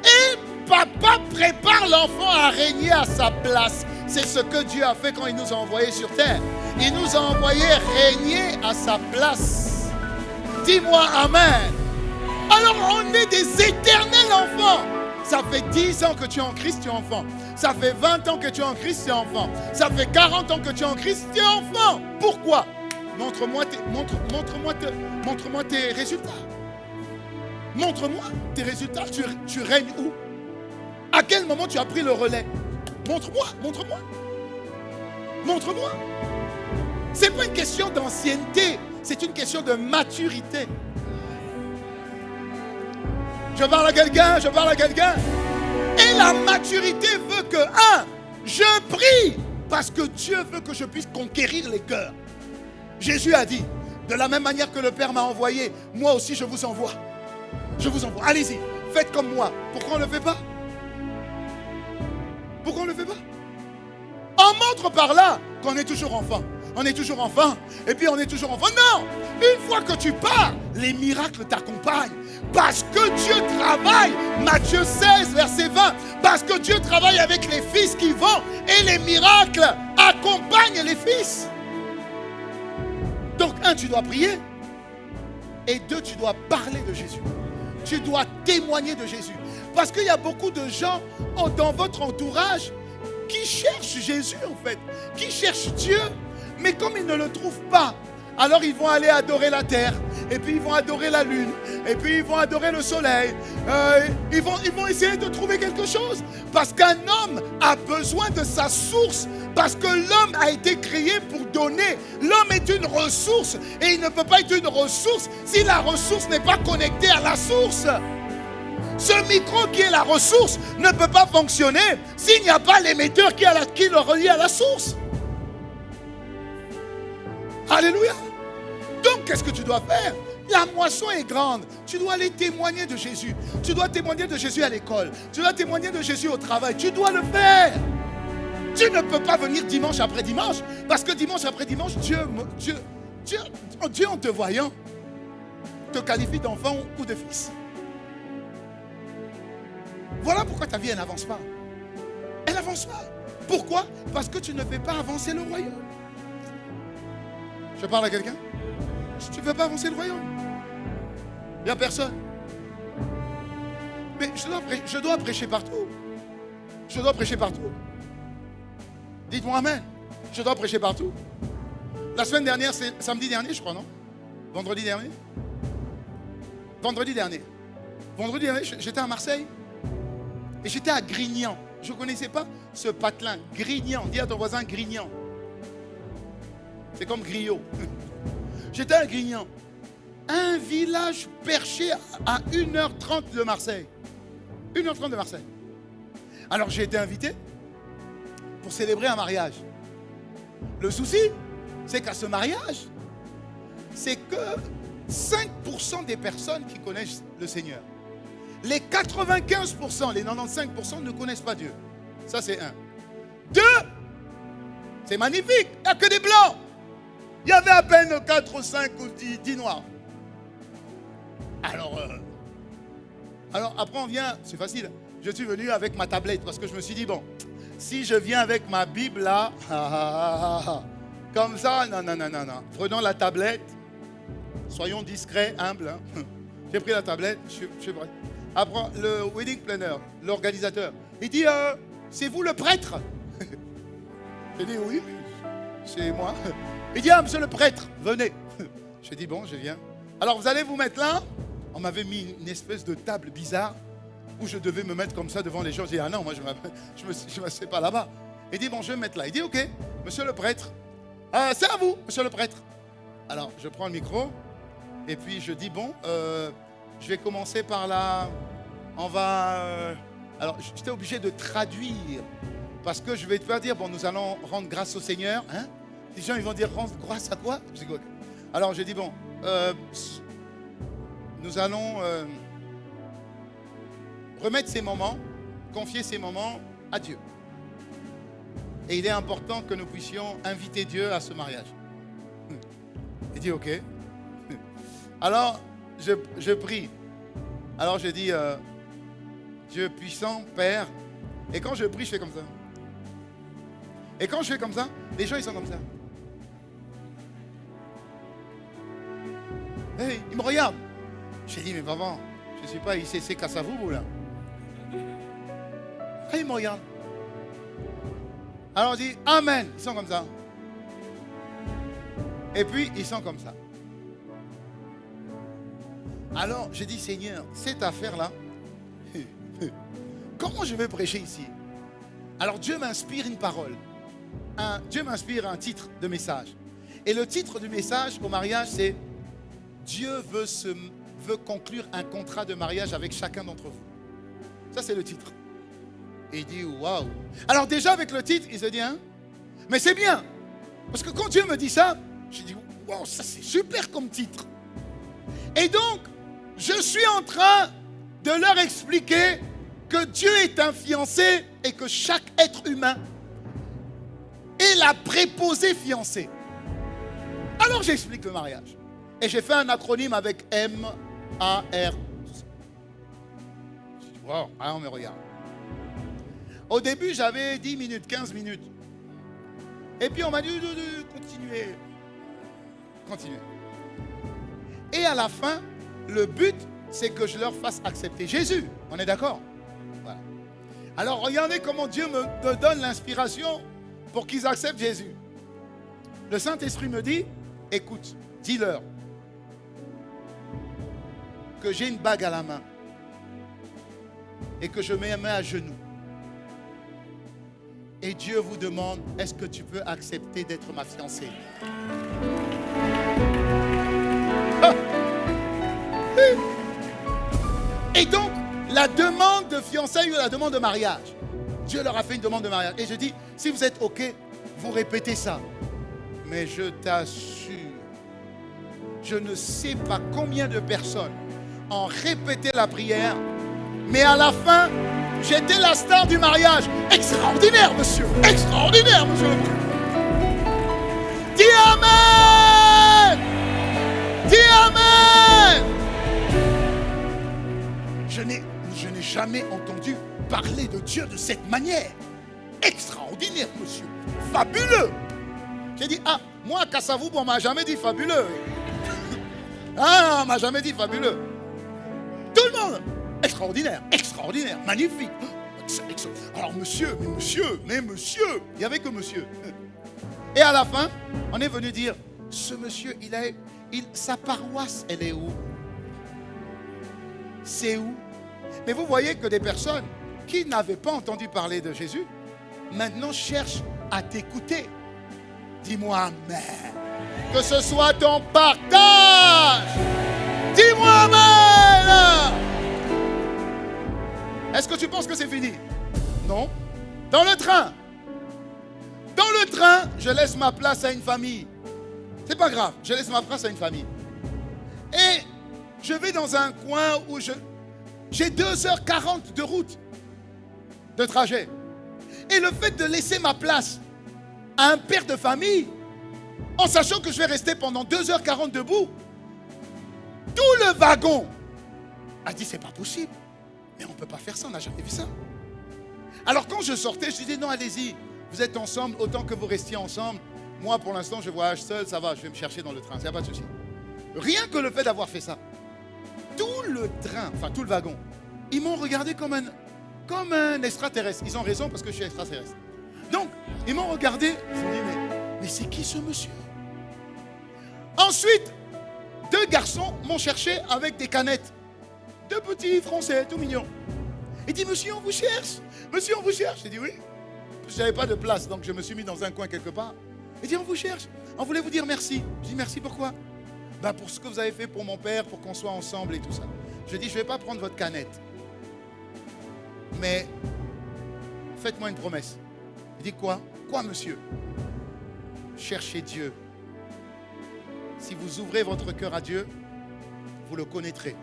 Et papa prépare l'enfant à régner à sa place. C'est ce que Dieu a fait quand il nous a envoyés sur terre. Il nous a envoyés régner à sa place. Dis-moi amen. Alors on est des éternels enfants. Ça fait 10 ans que tu es en Christ, tu es enfant. Ça fait 20 ans que tu es en Christ, tu es enfant. Ça fait 40 ans que tu es en Christ, tu es enfant. Pourquoi? Montre-moi tes résultats. Montre-moi tes résultats. Tu règnes où? À quel moment tu as pris le relais? Montre-moi. Ce n'est pas une question d'ancienneté, c'est une question de maturité. Je parle à quelqu'un. Et la maturité veut que, je prie, parce que Dieu veut que je puisse conquérir les cœurs. Jésus a dit, de la même manière que le Père m'a envoyé, moi aussi je vous envoie. Allez-y, faites comme moi. Pourquoi on ne le fait pas? On montre par là qu'on est toujours enfant. Et puis on est toujours enfant. Non! Une fois que tu pars, les miracles t'accompagnent. Parce que Dieu travaille. Matthieu 16, verset 20. Parce que Dieu travaille avec les fils qui vont. Et les miracles accompagnent les fils. Donc, tu dois prier. Et 2, tu dois parler de Jésus. Tu dois témoigner de Jésus. Parce qu'il y a beaucoup de gens dans votre entourage qui cherchent Jésus en fait. Qui cherchent Dieu. Mais comme ils ne le trouvent pas, alors ils vont aller adorer la terre. Et puis ils vont adorer la lune. Et puis ils vont adorer le soleil. Ils vont essayer de trouver quelque chose. Parce qu'un homme a besoin de sa source. Parce que l'homme a été créé pour donner. L'homme est une ressource. Et il ne peut pas être une ressource si la ressource n'est pas connectée à la source. Ce micro qui est la ressource ne peut pas fonctionner s'il n'y a pas l'émetteur qui le relie à la source. Alléluia. Donc, qu'est-ce que tu dois faire? La moisson est grande. Tu dois aller témoigner de Jésus. Tu dois témoigner de Jésus à l'école. Tu dois témoigner de Jésus au travail. Tu dois le faire. Tu ne peux pas venir dimanche après dimanche. Parce que dimanche après dimanche, Dieu en te voyant, te qualifie d'enfant ou de fils. Voilà pourquoi ta vie, elle n'avance pas. Elle n'avance pas. Pourquoi? Parce que tu ne fais pas avancer le royaume. Je parle à quelqu'un? Tu ne fais pas avancer le royaume. Il n'y a personne. Mais je dois prêcher partout. Dites-moi amen. Je dois prêcher partout. La semaine dernière, c'est samedi dernier, je crois, non? Vendredi dernier? Vendredi dernier, j'étais à Marseille. Et j'étais à Grignan. Je ne connaissais pas ce patelin. Grignan. Dis à ton voisin Grignan. C'est comme Griot. J'étais à Grignan. Un village perché à 1h30 de Marseille. 1h30 de Marseille. Alors j'ai été invité pour célébrer un mariage. Le souci, c'est qu'à ce mariage, c'est que 5% des personnes qui connaissent le Seigneur. Les 95%, les 95% ne connaissent pas Dieu. Ça, c'est un. Deux, c'est magnifique. Il n'y a que des blancs. Il y avait à peine 4 ou 5 ou 10 noirs. Alors après, on vient, c'est facile. Je suis venu avec ma tablette parce que je me suis dit, bon, si je viens avec ma Bible là, comme ça, non. Prenons la tablette. Soyons discrets, humbles. Hein. J'ai pris la tablette, je suis prêt. Après, le wedding planner, l'organisateur, il dit, c'est vous le prêtre? J'ai dit, oui, c'est moi. Il dit, monsieur le prêtre, venez. J'ai dit, bon, je viens. Alors, vous allez vous mettre là. On m'avait mis une espèce de table bizarre où je devais me mettre comme ça devant les gens. J'ai dit, ah non, moi, je ne me sais pas là-bas. Il dit, bon, je vais me mettre là. Il dit, ok, monsieur le prêtre. C'est à vous, monsieur le prêtre. Alors, je prends le micro et puis je dis, bon, je vais commencer par là. On va... Alors, j'étais obligé de traduire parce que je ne vais pas dire, bon, nous allons rendre grâce au Seigneur. Hein? Les gens, ils vont dire, rendre grâce à quoi? Je dis, okay. Alors, j'ai dit, bon, nous allons remettre ces moments, confier ces moments à Dieu. Et il est important que nous puissions inviter Dieu à ce mariage. Il dit, ok. Alors, je prie. Alors, je dis, Dieu puissant, Père. Et quand je prie, je fais comme ça. Et quand je fais comme ça, les gens, ils sont comme ça. Hey, ils me regardent. J'ai dit, mais papa, je ne suis pas ICC Kassavoubou, là. Ah, ils me regardent. Alors, on dit, Amen. Ils sont comme ça. Et puis, ils sont comme ça. Alors, j'ai dit, Seigneur, cette affaire-là, comment je vais prêcher ici? Alors, Dieu m'inspire une parole. Dieu m'inspire un titre de message. Et le titre du message au mariage, c'est Dieu veut conclure un contrat de mariage avec chacun d'entre vous. Ça, c'est le titre. Et il dit, waouh. Alors, déjà, avec le titre, il se dit, hein, mais c'est bien. Parce que quand Dieu me dit ça, je dis, waouh, ça, c'est super comme titre. Et donc, je suis en train de leur expliquer que Dieu est un fiancé et que chaque être humain est la préposée fiancée. Alors j'explique le mariage. Et j'ai fait un acronyme avec M-A-R. Wow, alors on me regarde. Au début, j'avais 10 minutes, 15 minutes. Et puis on m'a dit de continuer. Continuer. Et à la fin, le but, c'est que je leur fasse accepter Jésus. On est d'accord? Voilà. Alors, regardez comment Dieu me donne l'inspiration pour qu'ils acceptent Jésus. Le Saint-Esprit me dit, écoute, dis-leur que j'ai une bague à la main et que je me mets à genoux. Et Dieu vous demande, est-ce que tu peux accepter d'être ma fiancée? Ah! Et donc, la demande de fiançailles ou la demande de mariage, Dieu leur a fait une demande de mariage. Et je dis, si vous êtes OK, vous répétez ça. Mais je t'assure, je ne sais pas combien de personnes ont répété la prière, mais à la fin, j'étais la star du mariage. Extraordinaire, monsieur. Extraordinaire, monsieur. Dis Amen. Dis Amen. Je n'ai jamais entendu parler de Dieu de cette manière. Extraordinaire, monsieur. Fabuleux. J'ai dit, moi, à Kassavoubou, on ne m'a jamais dit fabuleux. Ah, on ne m'a jamais dit fabuleux. Tout le monde. Extraordinaire, extraordinaire, magnifique. Alors monsieur, il n'y avait que monsieur. Et à la fin, on est venu dire, ce monsieur, sa paroisse, elle est où? C'est où? Mais vous voyez que des personnes qui n'avaient pas entendu parler de Jésus, maintenant cherchent à t'écouter. Dis-moi amen. Que ce soit ton partage. Dis-moi amen. Est-ce que tu penses que c'est fini? Non. Dans le train, je laisse ma place à une famille. C'est pas grave, je laisse ma place à une famille. Et je vais dans un coin où j'ai 2h40 de route, de trajet. Et le fait de laisser ma place à un père de famille, en sachant que je vais rester pendant 2h40 debout, tout le wagon a dit, c'est pas possible. Mais on ne peut pas faire ça, on n'a jamais vu ça. Alors quand je sortais, je disais, non, allez-y, vous êtes ensemble, autant que vous restiez ensemble. Moi, pour l'instant, je voyage seul, ça va, je vais me chercher dans le train, il n'y a pas de souci. Rien que le fait d'avoir fait ça, tout le train, enfin tout le wagon, ils m'ont regardé comme un extraterrestre. Ils ont raison parce que je suis extraterrestre. Donc, ils m'ont regardé, ils se sont dit, mais c'est qui ce monsieur? Ensuite, 2 garçons m'ont cherché avec des canettes. 2 petits Français, tout mignons. Il dit, monsieur, on vous cherche. Monsieur, on vous cherche. J'ai dit, oui. Je n'avais pas de place, donc je me suis mis dans un coin quelque part. Il dit, on vous cherche. On voulait vous dire merci. Je dis, merci pourquoi? Ben, pour ce que vous avez fait pour mon père, pour qu'on soit ensemble et tout ça. Je dis, je ne vais pas prendre votre canette. Mais faites-moi une promesse. Il dit, quoi? Quoi, monsieur? Cherchez Dieu. Si vous ouvrez votre cœur à Dieu, vous le connaîtrez.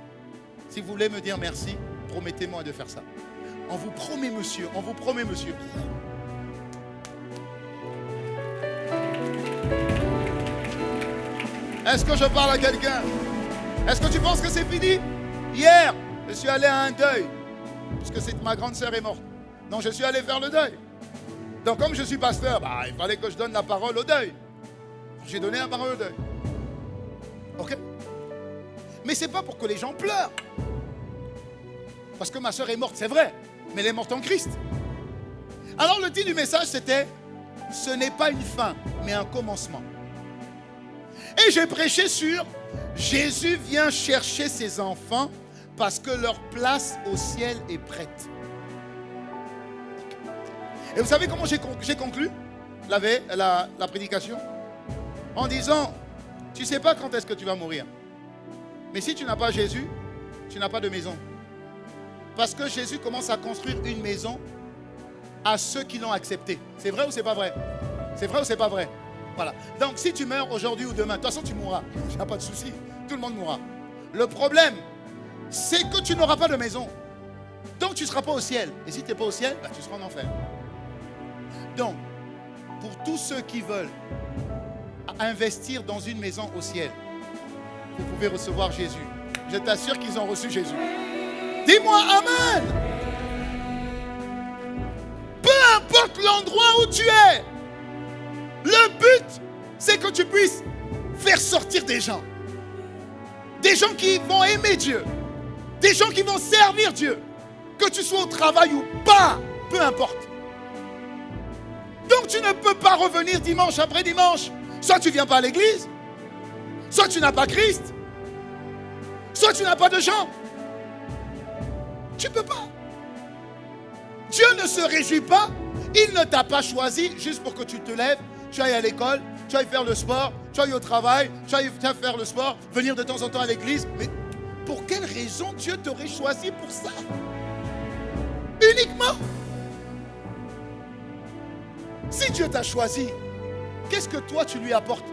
Si vous voulez me dire merci, promettez-moi de faire ça. On vous promet, monsieur. On vous promet, monsieur. Est-ce que je parle à quelqu'un? Est-ce que tu penses que c'est fini? Hier, je suis allé à un deuil, puisque ma grande sœur est morte. Donc je suis allé faire le deuil. Donc comme je suis pasteur, il fallait que je donne la parole au deuil. J'ai donné la parole au deuil. Ok? Mais ce n'est pas pour que les gens pleurent. Parce que ma sœur est morte, c'est vrai, mais elle est morte en Christ. Alors le titre du message c'était, ce n'est pas une fin, mais un commencement. Et j'ai prêché sur Jésus vient chercher ses enfants parce que leur place au ciel est prête. Et vous savez comment j'ai conclu la prédication? En disant, tu ne sais pas quand est-ce que tu vas mourir. Mais si tu n'as pas Jésus, tu n'as pas de maison. Parce que Jésus commence à construire une maison à ceux qui l'ont accepté. C'est vrai ou c'est pas vrai? C'est vrai ou c'est pas vrai? Voilà. Donc si tu meurs aujourd'hui ou demain, de toute façon tu mourras. Il n'y a pas de souci. Tout le monde mourra. Le problème, c'est que tu n'auras pas de maison. Donc tu ne seras pas au ciel. Et si tu n'es pas au ciel, tu seras en enfer. Donc, pour tous ceux qui veulent investir dans une maison au ciel, vous pouvez recevoir Jésus. Je t'assure qu'ils ont reçu Jésus. Dis-moi amen. Peu importe l'endroit où tu es, le but, c'est que tu puisses faire sortir des gens. Des gens qui vont aimer Dieu. Des gens qui vont servir Dieu. Que tu sois au travail ou pas, peu importe. Donc tu ne peux pas revenir dimanche après dimanche. Soit tu ne viens pas à l'église, soit tu n'as pas Christ, soit tu n'as pas de gens. Tu ne peux pas. Dieu ne se réjouit pas. Il ne t'a pas choisi juste pour que tu te lèves, tu ailles à l'école, tu ailles faire le sport, tu ailles au travail, tu ailles faire le sport, venir de temps en temps à l'église. Mais pour quelle raison Dieu t'aurait choisi pour ça? Uniquement. Si Dieu t'a choisi, qu'est-ce que toi tu lui apportes?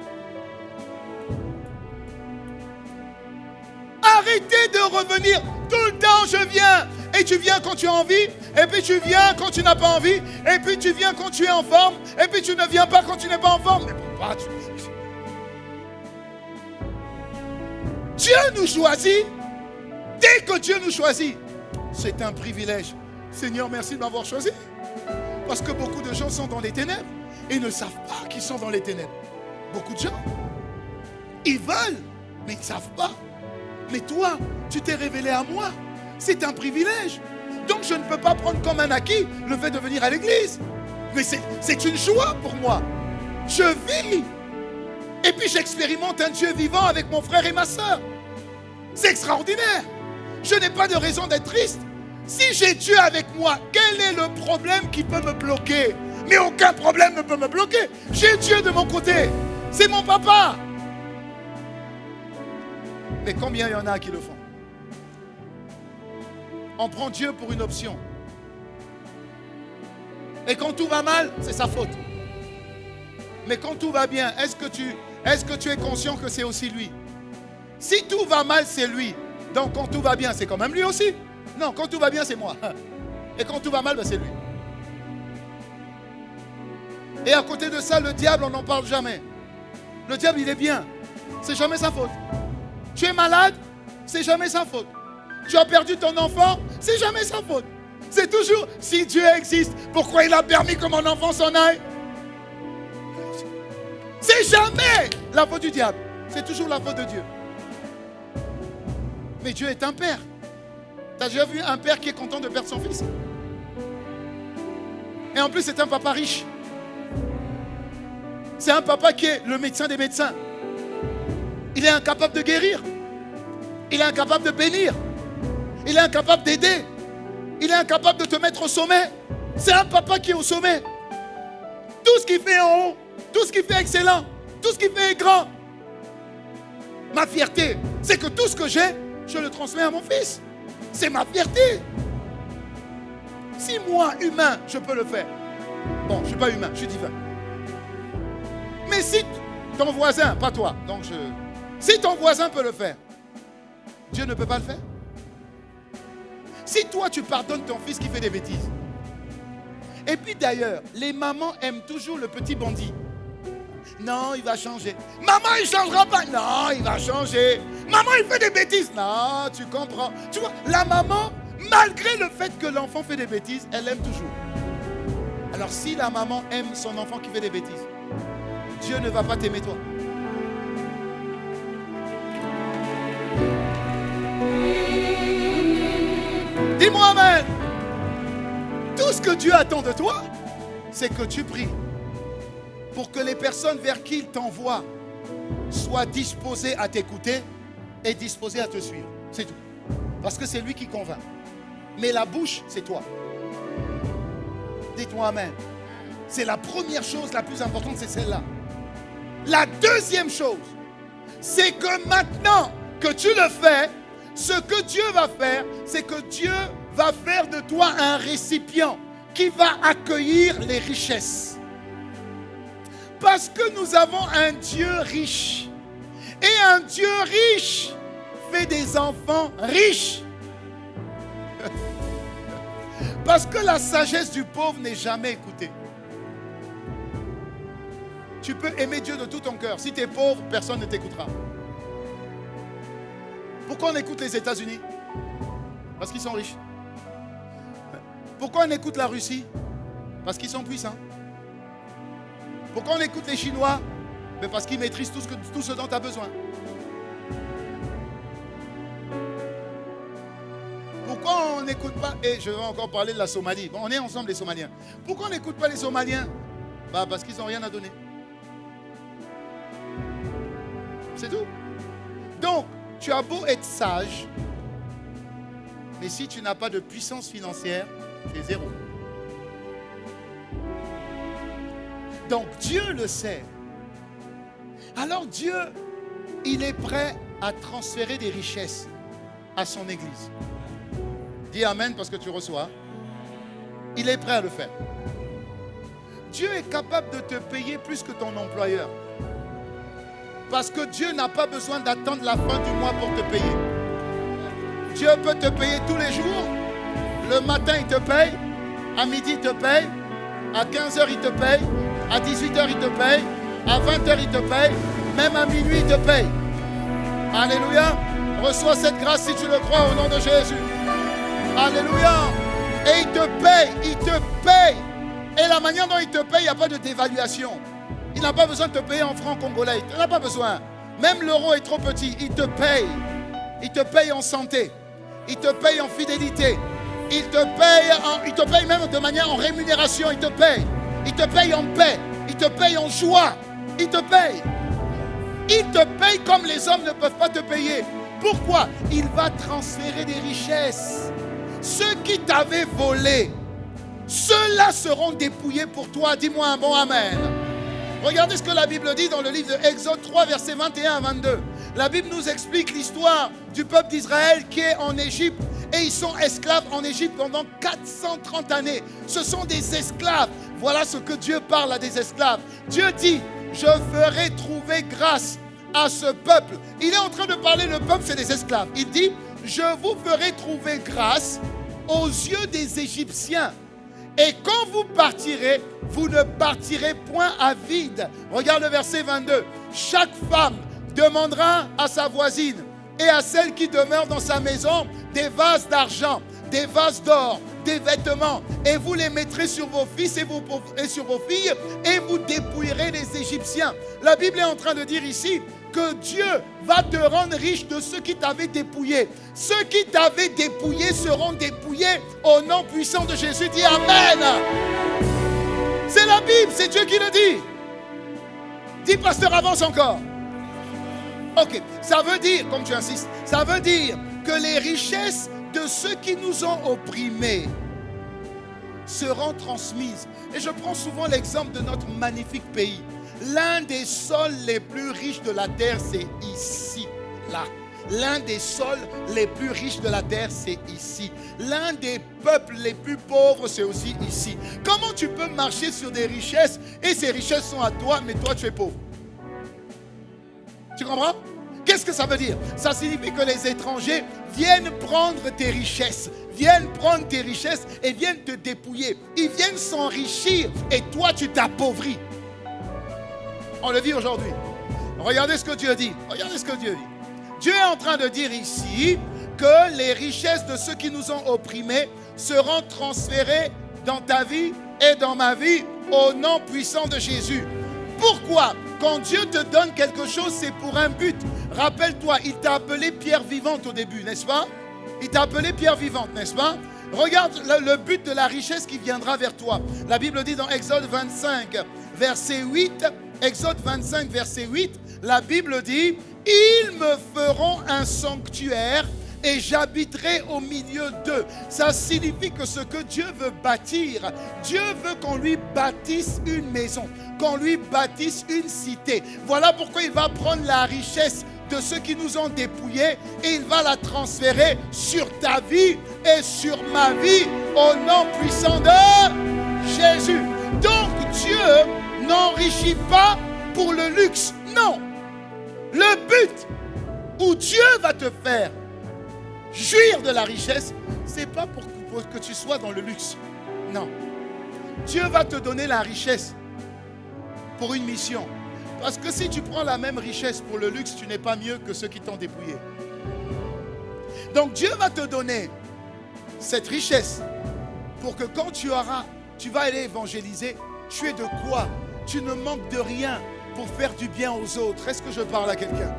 Arrêtez de revenir tout le temps. Je viens. Et tu viens quand tu as envie. Et puis tu viens quand tu n'as pas envie. Et puis tu viens quand tu es en forme. Et puis tu ne viens pas quand tu n'es pas en forme. Mais papa, Dieu nous choisit. Dès que Dieu nous choisit, c'est un privilège. Seigneur, merci de m'avoir choisi. Parce que beaucoup de gens sont dans les ténèbres et ne savent pas qu'ils sont dans les ténèbres. Beaucoup de gens, ils veulent, mais ils ne savent pas. Mais toi, tu t'es révélé à moi. C'est un privilège. Donc je ne peux pas prendre comme un acquis le fait de venir à l'église. Mais c'est une joie pour moi. Je vis. Et puis j'expérimente un Dieu vivant avec mon frère et ma soeur. C'est extraordinaire. Je n'ai pas de raison d'être triste. Si j'ai Dieu avec moi, quel est le problème qui peut me bloquer? Mais aucun problème ne peut me bloquer. J'ai Dieu de mon côté. C'est mon papa. Mais combien il y en a qui le font? On prend Dieu pour une option. Et quand tout va mal, c'est sa faute. Mais quand tout va bien, est-ce que tu es conscient que c'est aussi lui? Si tout va mal, c'est lui. Donc quand tout va bien, c'est quand même lui aussi. Non, quand tout va bien, c'est moi. Et quand tout va mal, ben, c'est lui. Et à côté de ça, le diable, on n'en parle jamais. Le diable, il est bien. C'est jamais sa faute. Tu es malade, c'est jamais sa faute. Tu as perdu ton enfant, c'est jamais sa faute. C'est toujours, si Dieu existe, pourquoi il a permis que mon enfant s'en aille? C'est jamais la faute du diable. C'est toujours la faute de Dieu. Mais Dieu est un père. Tu as déjà vu un père qui est content de perdre son fils? Et en plus, c'est un papa riche. C'est un papa qui est le médecin des médecins. Il est incapable de guérir. Il est incapable de bénir. Il est incapable d'aider. Il est incapable de te mettre au sommet. C'est un papa qui est au sommet. Tout ce qu'il fait en haut, tout ce qu'il fait excellent, tout ce qu'il fait est grand. Ma fierté, c'est que tout ce que j'ai, je le transmets à mon fils. C'est ma fierté. Si moi, humain, je peux le faire. Bon, je ne suis pas humain, je suis divin. Mais si ton voisin, pas toi, donc si ton voisin peut le faire, Dieu ne peut pas le faire. Si toi, tu pardonnes ton fils qui fait des bêtises. Et puis d'ailleurs, les mamans aiment toujours le petit bandit. Non, il va changer. Maman, il ne changera pas. Non, il va changer. Maman, il fait des bêtises. Non, tu comprends. Tu vois, la maman, malgré le fait que l'enfant fait des bêtises, elle aime toujours. Alors si la maman aime son enfant qui fait des bêtises, Dieu ne va pas t'aimer toi. Dis-moi amen. Tout ce que Dieu attend de toi, c'est que tu pries pour que les personnes vers qui il t'envoie soient disposées à t'écouter et disposées à te suivre. C'est tout. Parce que c'est lui qui convainc. Mais la bouche, c'est toi. Dites-moi amen. C'est la première chose la plus importante, c'est celle-là. La deuxième chose, c'est que maintenant que tu le fais, ce que Dieu va faire, c'est que Dieu va faire de toi un récipient qui va accueillir les richesses. Parce que nous avons un Dieu riche. Et un Dieu riche fait des enfants riches. Parce que la sagesse du pauvre n'est jamais écoutée. Tu peux aimer Dieu de tout ton cœur. Si tu es pauvre, personne ne t'écoutera. Pourquoi on écoute les États-Unis? Parce qu'ils sont riches. Pourquoi on écoute la Russie? Parce qu'ils sont puissants. Pourquoi on écoute les Chinois? Mais parce qu'ils maîtrisent tout ce dont tu as besoin. Pourquoi on n'écoute pas? Et je vais encore parler de la Somalie. Bon, on est ensemble les Somaliens. Pourquoi on n'écoute pas les Somaliens? Parce qu'ils n'ont rien à donner. C'est tout. Donc, tu as beau être sage, mais si tu n'as pas de puissance financière, tu es zéro. Donc Dieu le sait. Alors Dieu, il est prêt à transférer des richesses à son église. Dis amen parce que tu reçois. Il est prêt à le faire. Dieu est capable de te payer plus que ton employeur. Parce que Dieu n'a pas besoin d'attendre la fin du mois pour te payer. Dieu peut te payer tous les jours. Le matin, il te paye. À midi, il te paye. À 15h, il te paye. À 18h, il te paye. À 20h, il te paye. Même à minuit, il te paye. Alléluia. Reçois cette grâce si tu le crois au nom de Jésus. Alléluia. Et il te paye. Il te paye. Et la manière dont il te paye, il n'y a pas de dévaluation. Il n'a pas besoin de te payer en francs congolais. Il n'en a pas besoin. Même l'euro est trop petit. Il te paye. Il te paye en santé. Il te paye en fidélité. Il te paye même de manière en rémunération. Il te paye. Il te paye en paix. Il te paye en joie. Il te paye. Il te paye comme les hommes ne peuvent pas te payer. Pourquoi? Il va transférer des richesses. Ceux qui t'avaient volé, ceux-là seront dépouillés pour toi. Dis-moi un bon amen. Regardez ce que la Bible dit dans le livre de Exode 3, versets 21 à 22. La Bible nous explique l'histoire du peuple d'Israël qui est en Égypte. Et ils sont esclaves en Égypte pendant 430 années. Ce sont des esclaves. Voilà ce que Dieu parle à des esclaves. Dieu dit, je ferai trouver grâce à ce peuple. Il est en train de parler, le peuple, c'est des esclaves. Il dit, je vous ferai trouver grâce aux yeux des Égyptiens. Et quand vous partirez, vous ne partirez point à vide. Regarde le verset 22. Chaque femme demandera à sa voisine et à celle qui demeure dans sa maison des vases d'argent, des vases d'or, des vêtements. Et vous les mettrez sur vos fils et sur vos filles et vous dépouillerez les Égyptiens. La Bible est en train de dire ici que Dieu va te rendre riche de ceux qui t'avaient dépouillé. Ceux qui t'avaient dépouillé seront dépouillés au nom puissant de Jésus. Dis Amen. C'est la Bible, c'est Dieu qui le dit. Dis pasteur, avance encore. Ok, ça veut dire, comme tu insistes, ça veut dire que les richesses de ceux qui nous ont opprimés seront transmises. Et je prends souvent l'exemple de notre magnifique pays. L'un des sols les plus riches de la terre, c'est ici, là. L'un des sols les plus riches de la terre, c'est ici. L'un des peuples les plus pauvres, c'est aussi ici. Comment tu peux marcher sur des richesses et ces richesses sont à toi, mais toi tu es pauvre? Tu comprends? Qu'est-ce que ça veut dire? Ça signifie que les étrangers viennent prendre tes richesses, et viennent te dépouiller. Ils viennent s'enrichir et toi tu t'appauvris. On le vit aujourd'hui. Regardez ce que Dieu dit. Regardez ce que Dieu dit. Dieu est en train de dire ici que les richesses de ceux qui nous ont opprimés seront transférées dans ta vie et dans ma vie au nom puissant de Jésus. Pourquoi? Quand Dieu te donne quelque chose, c'est pour un but. Rappelle-toi, il t'a appelé pierre vivante au début, n'est-ce pas? Il t'a appelé pierre vivante, n'est-ce pas? Regarde le but de la richesse qui viendra vers toi. La Bible dit dans Exode 25, verset 8, Exode 25, verset 8, la Bible dit, « Ils me feront un sanctuaire et j'habiterai au milieu d'eux. » Ça signifie que ce que Dieu veut bâtir, Dieu veut qu'on lui bâtisse une maison, qu'on lui bâtisse une cité. Voilà pourquoi il va prendre la richesse de ceux qui nous ont dépouillés et il va la transférer sur ta vie et sur ma vie au nom puissant de Jésus. Donc Dieu n'enrichit pas pour le luxe, non. Le but où Dieu va te faire jouir de la richesse, c'est pas pour que tu sois dans le luxe, non. Dieu va te donner la richesse pour une mission. Parce que si tu prends la même richesse pour le luxe, tu n'es pas mieux que ceux qui t'ont dépouillé. Donc Dieu va te donner cette richesse pour que quand tu vas aller évangéliser, tu aies de quoi? Tu ne manques de rien pour faire du bien aux autres. Est-ce que je parle à quelqu'un?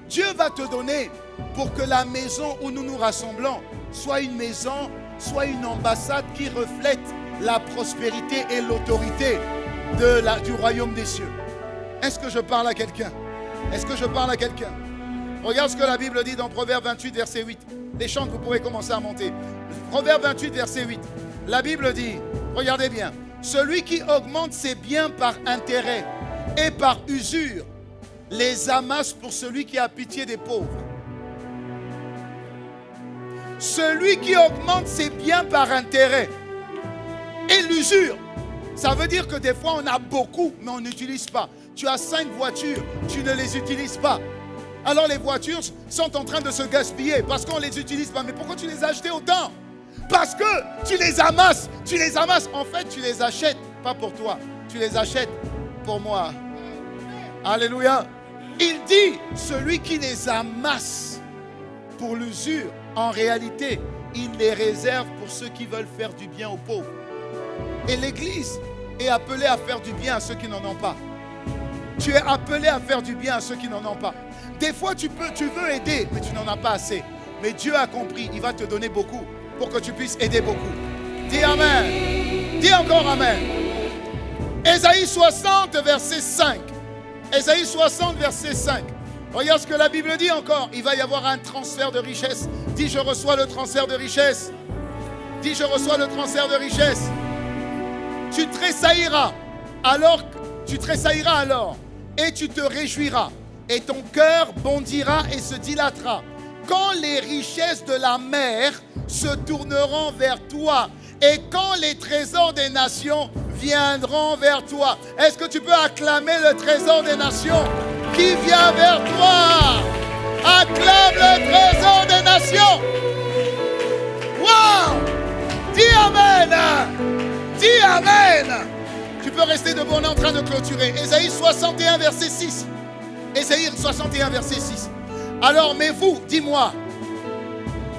Dieu va te donner pour que la maison où nous nous rassemblons soit une maison, soit une ambassade qui reflète la prospérité et l'autorité du royaume des cieux. Est-ce que je parle à quelqu'un? Est-ce que je parle à quelqu'un? Regarde ce que la Bible dit dans Proverbe 28, verset 8. Les chants que vous pouvez commencer à monter. Proverbe 28, verset 8. La Bible dit, regardez bien, celui qui augmente ses biens par intérêt et par usure les amasse pour celui qui a pitié des pauvres. Celui qui augmente ses biens par intérêt et l'usure. Ça veut dire que des fois on a beaucoup mais on n'utilise pas. Tu as 5 voitures, tu ne les utilises pas. Alors les voitures sont en train de se gaspiller parce qu'on ne les utilise pas. Mais pourquoi tu les as achetées autant? Parce que tu les amasses, tu les amasses. En fait, tu les achètes, pas pour toi, tu les achètes pour moi. Alléluia. Il dit, celui qui les amasse pour l'usure, en réalité, il les réserve pour ceux qui veulent faire du bien aux pauvres. Et l'Église est appelée à faire du bien à ceux qui n'en ont pas. Tu es appelé à faire du bien à ceux qui n'en ont pas. Des fois, tu veux aider, mais tu n'en as pas assez. Mais Dieu a compris, il va te donner beaucoup pour que tu puisses aider beaucoup. Dis Amen. Dis encore Amen. Ésaïe 60, verset 5. Ésaïe 60, verset 5. Regarde ce que la Bible dit encore. Il va y avoir un transfert de richesse. Dis, je reçois le transfert de richesse. Dis, je reçois le transfert de richesse. Tu tressailliras alors, et tu te réjouiras, et ton cœur bondira et se dilatera. Quand les richesses de la mer se tourneront vers toi, et quand les trésors des nations viendront vers toi. Est-ce que tu peux acclamer le trésor des nations qui vient vers toi? Acclame le trésor des nations. Wow! Dis Amen. Dis Amen. Tu peux rester debout, on est en train de clôturer. Ésaïe 61, verset 6. Ésaïe 61, verset 6. Alors, mais vous, dis-moi.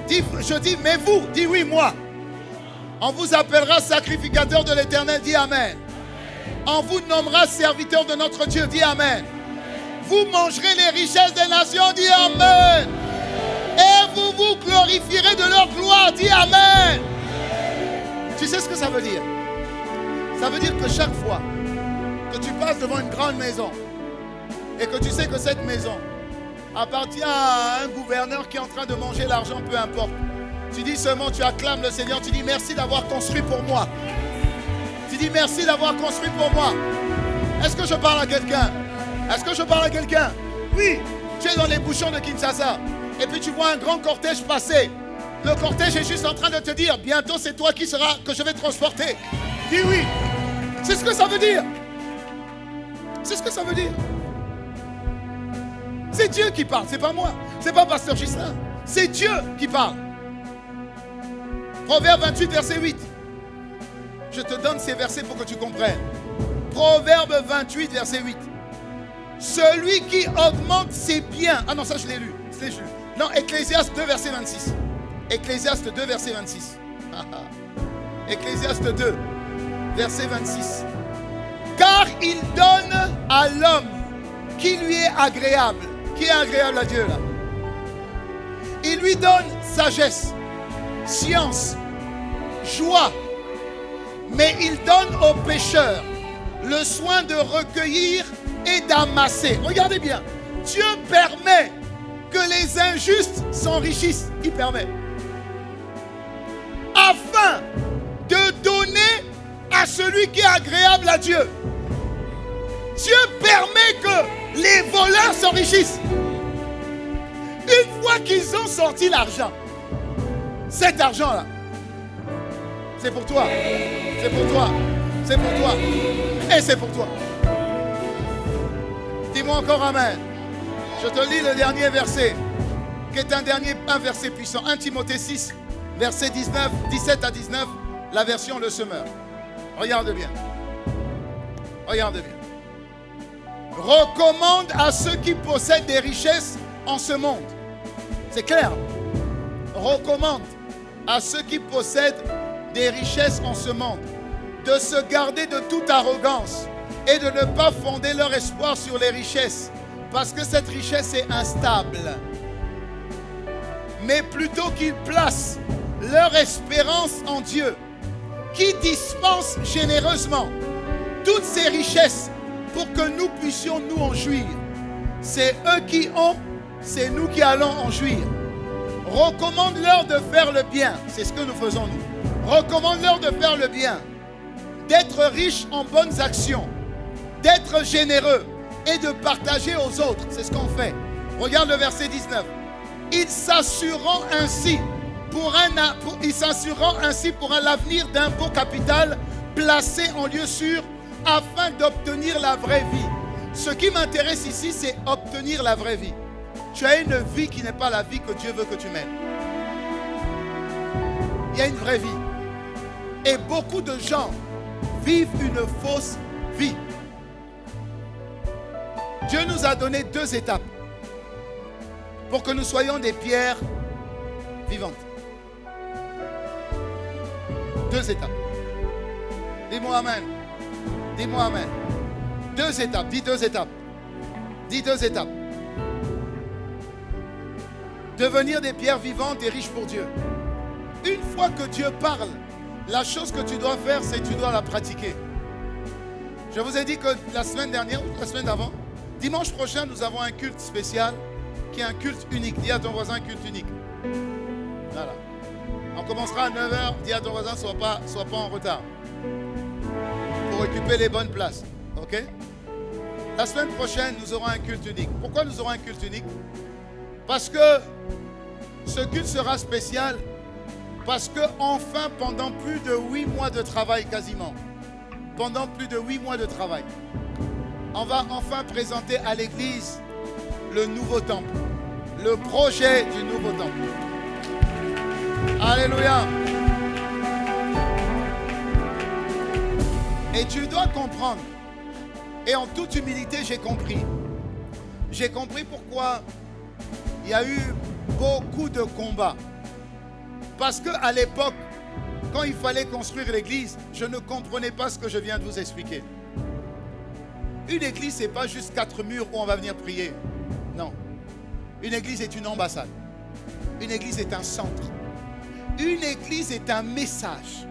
Je dis, mais vous, dis oui, moi. On vous appellera sacrificateur de l'Éternel, dis Amen. On vous nommera serviteur de notre Dieu, dis Amen. Vous mangerez les richesses des nations, dis Amen. Et vous vous glorifierez de leur gloire, dis Amen. Tu sais ce que ça veut dire? Ça veut dire que chaque fois que tu passes devant une grande maison et que tu sais que cette maison appartient à un gouverneur qui est en train de manger l'argent, peu importe. Tu dis seulement, tu acclames le Seigneur, tu dis merci d'avoir construit pour moi. Tu dis merci d'avoir construit pour moi. Est-ce que je parle à quelqu'un? Est-ce que je parle à quelqu'un? Oui, tu es dans les bouchons de Kinshasa et puis tu vois un grand cortège passer. Le cortège est juste en train de te dire, bientôt c'est toi que je vais transporter. Dis oui. C'est ce que ça veut dire. C'est ce que ça veut dire. C'est Dieu qui parle, c'est pas moi. C'est pas Pasteur Gislain. C'est Dieu qui parle. Proverbe 28, verset 8. Je te donne ces versets pour que tu comprennes. Proverbe 28, verset 8. Celui qui augmente ses biens. Ah non, ça je l'ai lu. Non, Ecclésiaste 2, verset 26. Ecclésiaste 2, verset 26. Ecclésiaste 2, verset 26. Car il donne à l'homme qui lui est agréable. Qui est agréable à Dieu là? Il lui donne sagesse, science, joie. Mais il donne aux pécheurs le soin de recueillir et d'amasser. Regardez bien. Dieu permet que les injustes s'enrichissent. Il permet. Afin de donner à celui qui est agréable à Dieu. Dieu permet que les voleurs s'enrichissent. Une fois qu'ils ont sorti l'argent, cet argent-là, c'est pour toi. C'est pour toi. C'est pour toi. Et c'est pour toi. Dis-moi encore Amen. Je te lis le dernier verset, qui est un verset puissant. 1 Timothée 6, verset 17 à 19, la version Le Semeur. Regarde bien. Regarde bien. Recommande à ceux qui possèdent des richesses en ce monde. C'est clair. Recommande à ceux qui possèdent des richesses en ce monde de se garder de toute arrogance et de ne pas fonder leur espoir sur les richesses, parce que cette richesse est instable. Mais plutôt qu'ils placent leur espérance en Dieu, qui dispense généreusement toutes ces richesses pour que nous puissions nous en jouir. C'est eux qui ont, c'est nous qui allons en jouir. Recommande-leur de faire le bien. C'est ce que nous faisons nous. Recommande-leur de faire le bien, d'être riches en bonnes actions, d'être généreux et de partager aux autres. C'est ce qu'on fait. Regarde le verset 19. Ils s'assureront ainsi pour l'avenir d'un beau capital placé en lieu sûr afin d'obtenir la vraie vie. Ce qui m'intéresse ici, c'est obtenir la vraie vie. Tu as une vie qui n'est pas la vie que Dieu veut que tu mènes. Il y a une vraie vie. Et beaucoup de gens vivent une fausse vie. Dieu nous a donné 2 étapes pour que nous soyons des pierres vivantes. 2 étapes. Dis-moi Amen. Dis-moi Amen. 2 étapes. Dis 2 étapes. Dis 2 étapes. Devenir des pierres vivantes et riches pour Dieu. Une fois que Dieu parle, la chose que tu dois faire, c'est que tu dois la pratiquer. Je vous ai dit que la semaine dernière ou la semaine d'avant, dimanche prochain, nous avons un culte spécial qui est un culte unique. Dis à ton voisin, culte unique. Voilà. On commencera à 9h. Dis à ton voisin, sois pas en retard. Pour occuper les bonnes places. Ok? La semaine prochaine, nous aurons un culte unique. Pourquoi nous aurons un culte unique? Parce que ce culte sera spécial. Parce que enfin, pendant plus de 8 mois de travail quasiment, pendant plus de 8 mois de travail, on va enfin présenter à l'Église le nouveau temple, le projet du nouveau temple. Alléluia. Et tu dois comprendre, et en toute humilité j'ai compris pourquoi il y a eu beaucoup de combats. Parce qu'à l'époque, quand il fallait construire l'église, je ne comprenais pas ce que je viens de vous expliquer. Une église, ce n'est pas juste 4 murs où on va venir prier. Non. Une église est une ambassade. Une église est un centre. Une église est un message.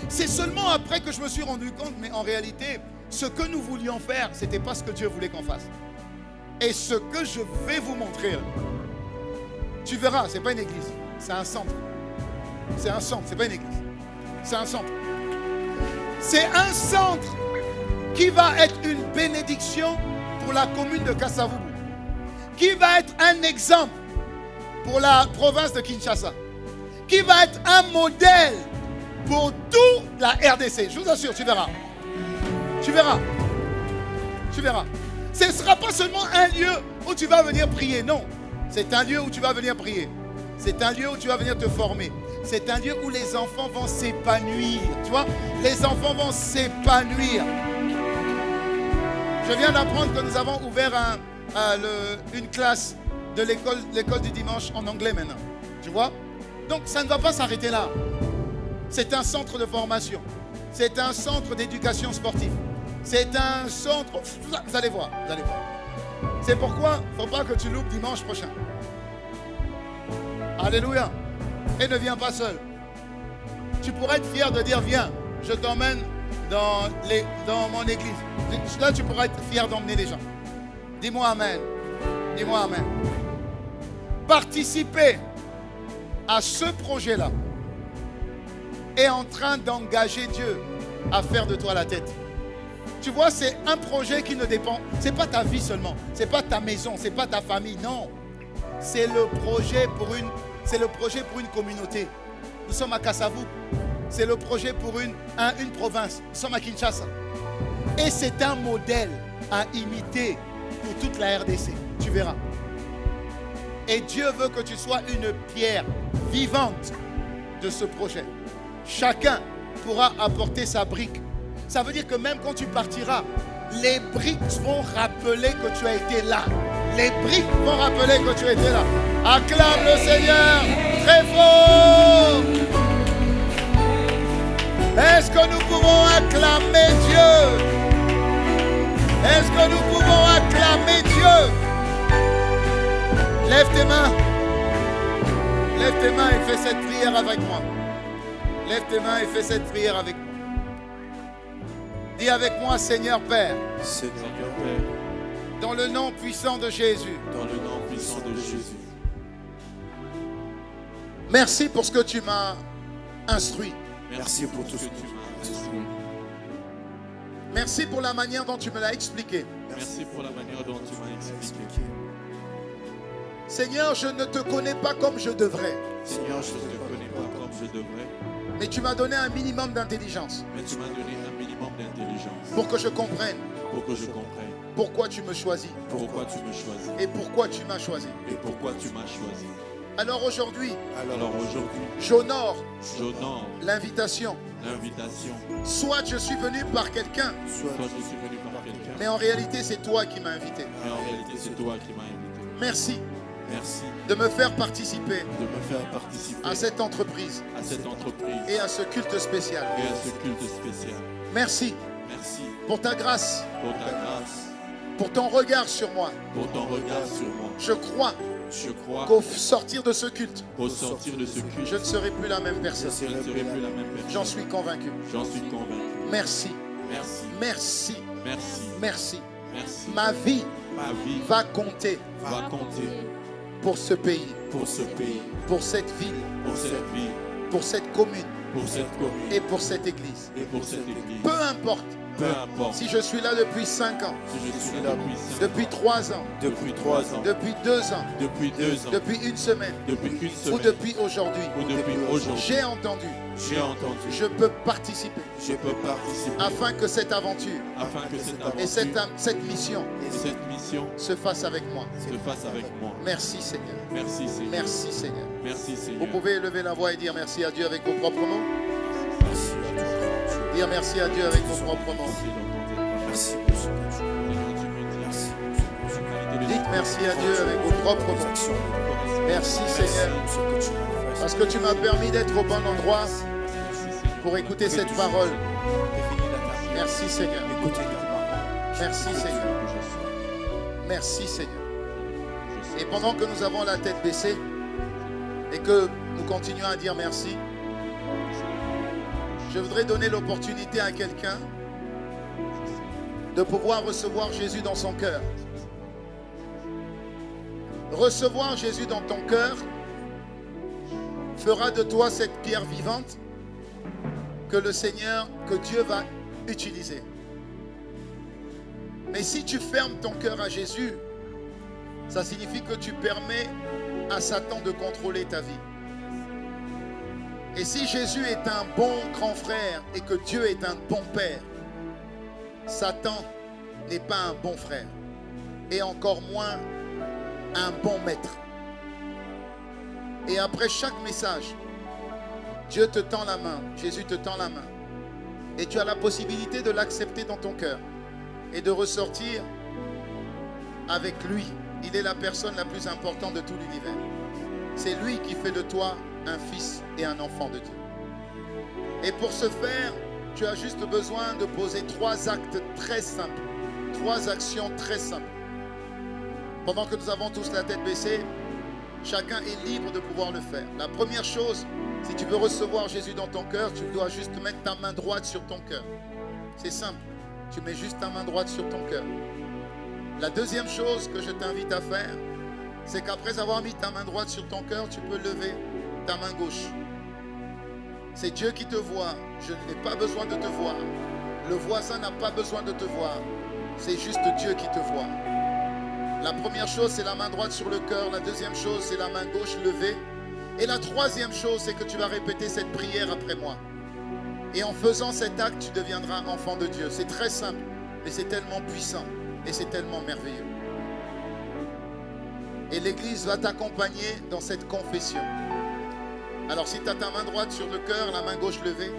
C'est seulement après que je me suis rendu compte, mais en réalité, ce que nous voulions faire, ce n'était pas ce que Dieu voulait qu'on fasse. Et ce que je vais vous montrer, tu verras, ce n'est pas une église, c'est un centre. C'est un centre, ce n'est pas une église. C'est un centre. C'est un centre qui va être une bénédiction pour la commune de Kasavubu, qui va être un exemple pour la province de Kinshasa, qui va être un modèle pour toute la RDC. Je vous assure, tu verras. Tu verras. Tu verras. Ce ne sera pas seulement un lieu où tu vas venir prier, non. C'est un lieu où tu vas venir prier. C'est un lieu où tu vas venir te former. C'est un lieu où les enfants vont s'épanouir. Tu vois, les enfants vont s'épanouir. Je viens d'apprendre que nous avons ouvert une classe de l'école du dimanche en anglais maintenant. Tu vois? Donc ça ne va pas s'arrêter là. C'est un centre de formation. C'est un centre d'éducation sportive. C'est un centre... Vous allez voir, vous allez voir. C'est pourquoi il ne faut pas que tu loupes dimanche prochain. Alléluia. Et ne viens pas seul. Tu pourrais être fier de dire, viens, je t'emmène dans mon église. Là, tu pourrais être fier d'emmener les gens. Dis-moi amen. Dis-moi amen. Participer à ce projet-là est en train d'engager Dieu à faire de toi la tête. Tu vois, c'est un projet qui ne dépend, c'est pas ta vie seulement, c'est pas ta maison, c'est pas ta famille, non. C'est le projet pour une communauté. Nous sommes à Kasavubu. C'est le projet pour une province. Nous sommes à Kinshasa. Et c'est un modèle à imiter pour toute la RDC. Tu verras. Et Dieu veut que tu sois une pierre vivante de ce projet. Chacun pourra apporter sa brique. Ça veut dire que même quand tu partiras, les briques vont rappeler que tu as été là. Les briques vont rappeler que tu as été là. Acclame le Seigneur très fort. Est-ce que nous pouvons acclamer Dieu? Est-ce que nous pouvons acclamer Dieu? Lève tes mains. Lève tes mains et fais cette prière avec moi. Lève tes mains et fais cette prière avec moi. Dis avec moi, Seigneur Père. Seigneur Père. Dans le nom puissant de Jésus. Dans le nom puissant de Jésus. Merci pour ce que tu m'as instruit. Merci pour tout ce que tu m'as instruit. Merci pour la manière dont tu me l'as expliqué. Merci pour la manière dont tu m'as expliqué. Seigneur, je ne te connais pas comme je devrais. Seigneur, je ne te connais pas comme je devrais. Mais tu m'as donné un minimum d'intelligence. Mais tu m'as donné un minimum d'intelligence. Pour que je comprenne. Pour que je comprenne. Pourquoi tu me choisis. Pourquoi tu me choisis. Et pourquoi tu m'as choisi. Et pourquoi tu m'as choisi. Alors aujourd'hui, j'honore l'invitation. Soit je suis venu par quelqu'un, mais en réalité c'est toi qui m'as invité. Merci. De me faire participer à cette entreprise et à ce culte spécial. Merci pour ta grâce, pour ton regard sur moi. Je crois qu'au sortir de ce culte, qu'au sortir de ce culte, je ne serai plus la même personne. je ne serai plus la même personne. J'en suis convaincu. J'en suis convaincu. Merci. Merci. Merci. Merci. Merci. Merci. Ma vie Ma vie va compter va compter pour ce pays, pour ce pays, pour cette ville, pour cette ville, pour cette commune pour cette commune et pour cette église. et pour cette église. Peu importe Peu importe si je suis là depuis 5 ans, si je suis là depuis 5 ans, depuis 3 ans, depuis 3 ans, depuis 2 ans, depuis 2 ans, depuis une semaine depuis une ou semaine, depuis aujourd'hui. ou depuis aujourd'hui, J'ai entendu, j'ai entendu, je peux participer je peux participer afin que cette aventure afin que cette aventure et cette mission et cette mission se fasse avec moi. se fasse avec moi. Merci Seigneur. Merci Seigneur. Merci Seigneur. Merci Vous Seigneur. pouvez élever la voix et dire merci à Dieu avec vos propres mots. Dire merci à Dieu avec vos propres mots. Merci. Dites merci à Dieu avec vos propres mots. Merci Seigneur, parce que tu m'as permis d'être au bon endroit pour écouter cette parole. Merci Seigneur. Merci Seigneur. Merci Seigneur. Et pendant que nous avons la tête baissée et que nous continuons à dire merci, je voudrais donner l'opportunité à quelqu'un de pouvoir recevoir Jésus dans son cœur. Recevoir Jésus dans ton cœur fera de toi cette pierre vivante que le Seigneur, que Dieu va utiliser. Mais si tu fermes ton cœur à Jésus, ça signifie que tu permets à Satan de contrôler ta vie. Et si Jésus est un bon grand frère et que Dieu est un bon père, Satan n'est pas un bon frère et encore moins un bon maître. Et après chaque message, Dieu te tend la main, Jésus te tend la main. Et tu as la possibilité de l'accepter dans ton cœur et de ressortir avec lui. Il est la personne la plus importante de tout l'univers. C'est lui qui fait de toi un fils et un enfant de Dieu. Et pour ce faire, tu as juste besoin de poser 3 actes très simples, 3 actions très simples. Pendant que nous avons tous la tête baissée, chacun est libre de pouvoir le faire. La première chose, si tu veux recevoir Jésus dans ton cœur, tu dois juste mettre ta main droite sur ton cœur. C'est simple. Tu mets juste ta main droite sur ton cœur. La deuxième chose que je t'invite à faire, c'est qu'après avoir mis ta main droite sur ton cœur, tu peux lever ta main gauche. C'est Dieu qui te voit. Je n'ai pas besoin de te voir. Le voisin n'a pas besoin de te voir. C'est juste Dieu qui te voit. La première chose, c'est la main droite sur le cœur. La deuxième chose, c'est la main gauche levée. Et la troisième chose, c'est que tu vas répéter cette prière après moi. Et en faisant cet acte, tu deviendras enfant de Dieu. C'est très simple, mais c'est tellement puissant et c'est tellement merveilleux. Et l'Église va t'accompagner dans cette confession. Alors si tu as ta main droite sur le cœur, la main gauche levée,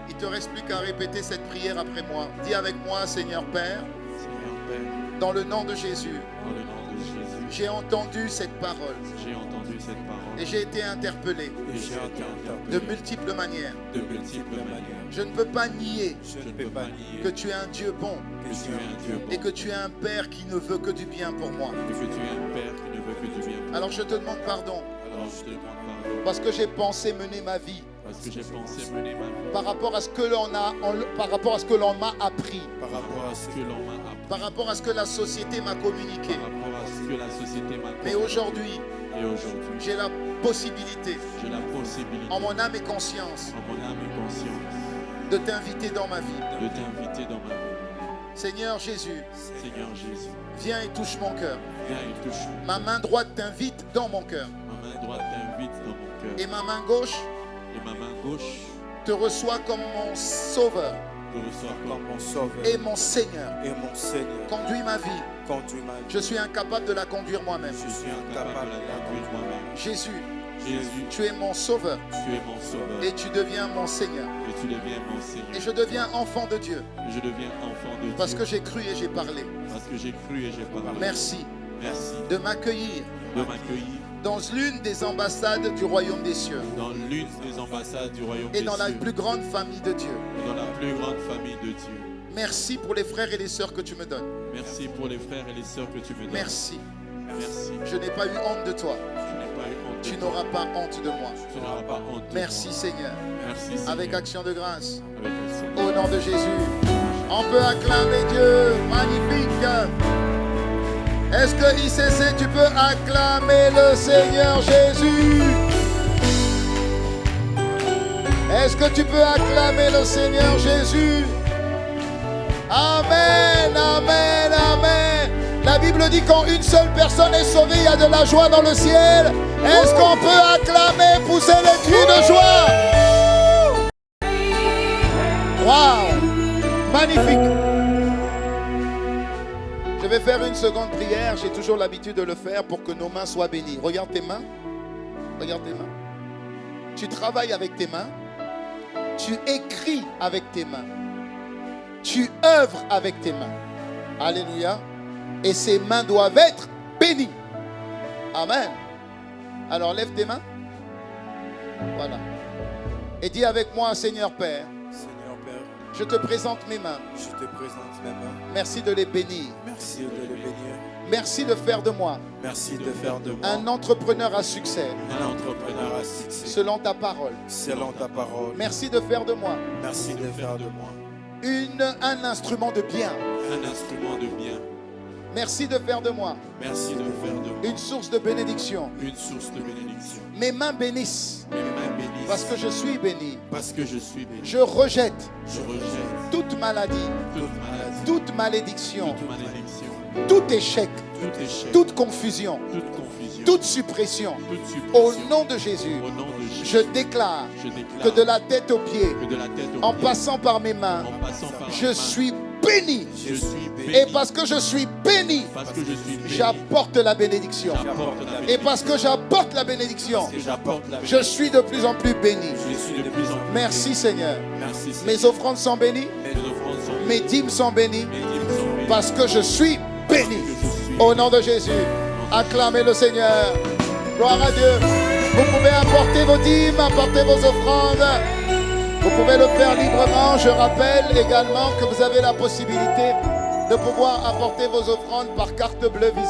il ne te reste plus qu'à répéter cette prière après moi. Dis avec moi, Seigneur Père, Seigneur Père, dans le nom de Jésus, dans le nom de Jésus, j'ai entendu cette parole j'ai entendu cette parole et j'ai été interpellé et j'ai été de interpellé multiples manières. de multiples manières. Je ne peux pas nier Je ne peux pas nier que tu es un Dieu bon que tu es un Dieu bon et que tu es un Père qui ne veut que du bien pour moi. et que tu es un Père qui ne veut que du bien. Alors je te demande pardon Alors je te demande pardon parce que j'ai pensé mener ma vie parce que j'ai pensé mener ma vie par rapport à ce que l'on m'a appris, par rapport à ce que l'on m'a appris, par rapport à ce que la société m'a communiqué. par rapport à ce que la société m'a Mais communiqué. aujourd'hui, Et aujourd'hui, j'ai la possibilité, j'ai la possibilité, en mon âme et conscience, en mon âme et conscience, de t'inviter dans ma vie. de t'inviter dans ma vie. Seigneur Jésus, Seigneur Jésus, viens et touche mon cœur. viens et touche. Ma main droite t'invite dans mon cœur. Ma main droite t'invite dans mon cœur. Et ma main gauche Et ma main gauche te reçoit comme mon sauveur te reçoit Comme comme mon sauveur et mon Seigneur. et mon Seigneur, Conduis ma vie. conduis ma vie. Je suis incapable de la conduire moi-même. je suis incapable de la conduire moi-même. Jésus, Jésus, tu es mon sauveur tu es mon sauveur et tu deviens mon Seigneur. et tu deviens mon Seigneur. Et je deviens enfant de Dieu Je deviens enfant de parce Dieu que j'ai cru et j'ai parlé. parce que j'ai cru et j'ai parlé. Merci Merci de m'accueillir de m'accueillir dans l'une des ambassades du royaume des cieux dans l'une des ambassades du royaume et des dans la cieux plus grande famille de Dieu. et dans la plus grande famille de Dieu. Merci pour les frères et les sœurs que tu me donnes. Merci pour les frères et les sœurs que tu me donnes. Merci Merci. Je n'ai pas eu honte de toi. Je n'ai pas eu honte de Tu toi. n'auras pas honte de moi. Tu n'auras pas honte de Merci moi. Seigneur. Merci Seigneur. Avec action de grâce. Avec action de Au nom de Jésus. On peut acclamer Dieu. Magnifique. Est-ce que ICC, tu peux acclamer le Seigneur Jésus? Est-ce que tu peux acclamer le Seigneur Jésus? Amen, amen, amen. La Bible dit quand une seule personne est sauvée, il y a de la joie dans le ciel. Est-ce qu'on peut acclamer, pousser les cris de joie? Waouh, magnifique. Je vais faire une seconde prière. J'ai toujours l'habitude de le faire pour que nos mains soient bénies. Regarde tes mains. Regarde tes mains. Tu travailles avec tes mains. Tu écris avec tes mains. Tu œuvres avec tes mains. Alléluia. Et ces mains doivent être bénies. Amen. Alors lève tes mains. Voilà. Et dis avec moi, Seigneur Père, Seigneur Père, je te présente mes mains. je te présente mes mains. Merci de les bénir. Merci de les bénir. Merci de faire de moi Merci de faire de moi un entrepreneur à succès un entrepreneur à succès selon ta parole. selon ta parole. Merci de faire de moi Merci de faire de moi un instrument de bien. un instrument de bien. Merci de faire de moi Merci de faire de moi une source de bénédiction. une source de bénédiction. Mes mains bénissent Mes mains bénissent parce que je suis béni. parce que je suis béni. Je rejette Je rejette toute maladie, toute maladie, toute malédiction, toute malédiction, tout échec, tout échec, toute confusion, toute confusion, toute suppression. toute Au suppression. nom de Jésus, Au nom de je Jésus, déclare je déclare que de la tête aux pieds, que de la tête aux en pieds, passant par mes mains, en passant par je la main, suis béni. je suis béni. Et parce que je suis béni, Parce que je suis béni, j'apporte la bénédiction. j'apporte la Et bénédiction. parce que j'apporte la bénédiction, Parce que j'apporte la je bénédiction. suis de plus en plus béni. Je suis de plus en plus Merci béni. Seigneur. Merci Seigneur. Mes offrandes sont bénies, Mes offrandes sont mes dîmes sont bénies, bénies, mes dîmes sont bénies. parce que je suis béni. Que je suis Au nom de Jésus, acclamez le Seigneur. Gloire à Dieu. Vous pouvez apporter vos dîmes, apporter vos offrandes. Vous pouvez le faire librement. Je rappelle également que vous avez la possibilité de pouvoir apporter vos offrandes par carte bleue Visa.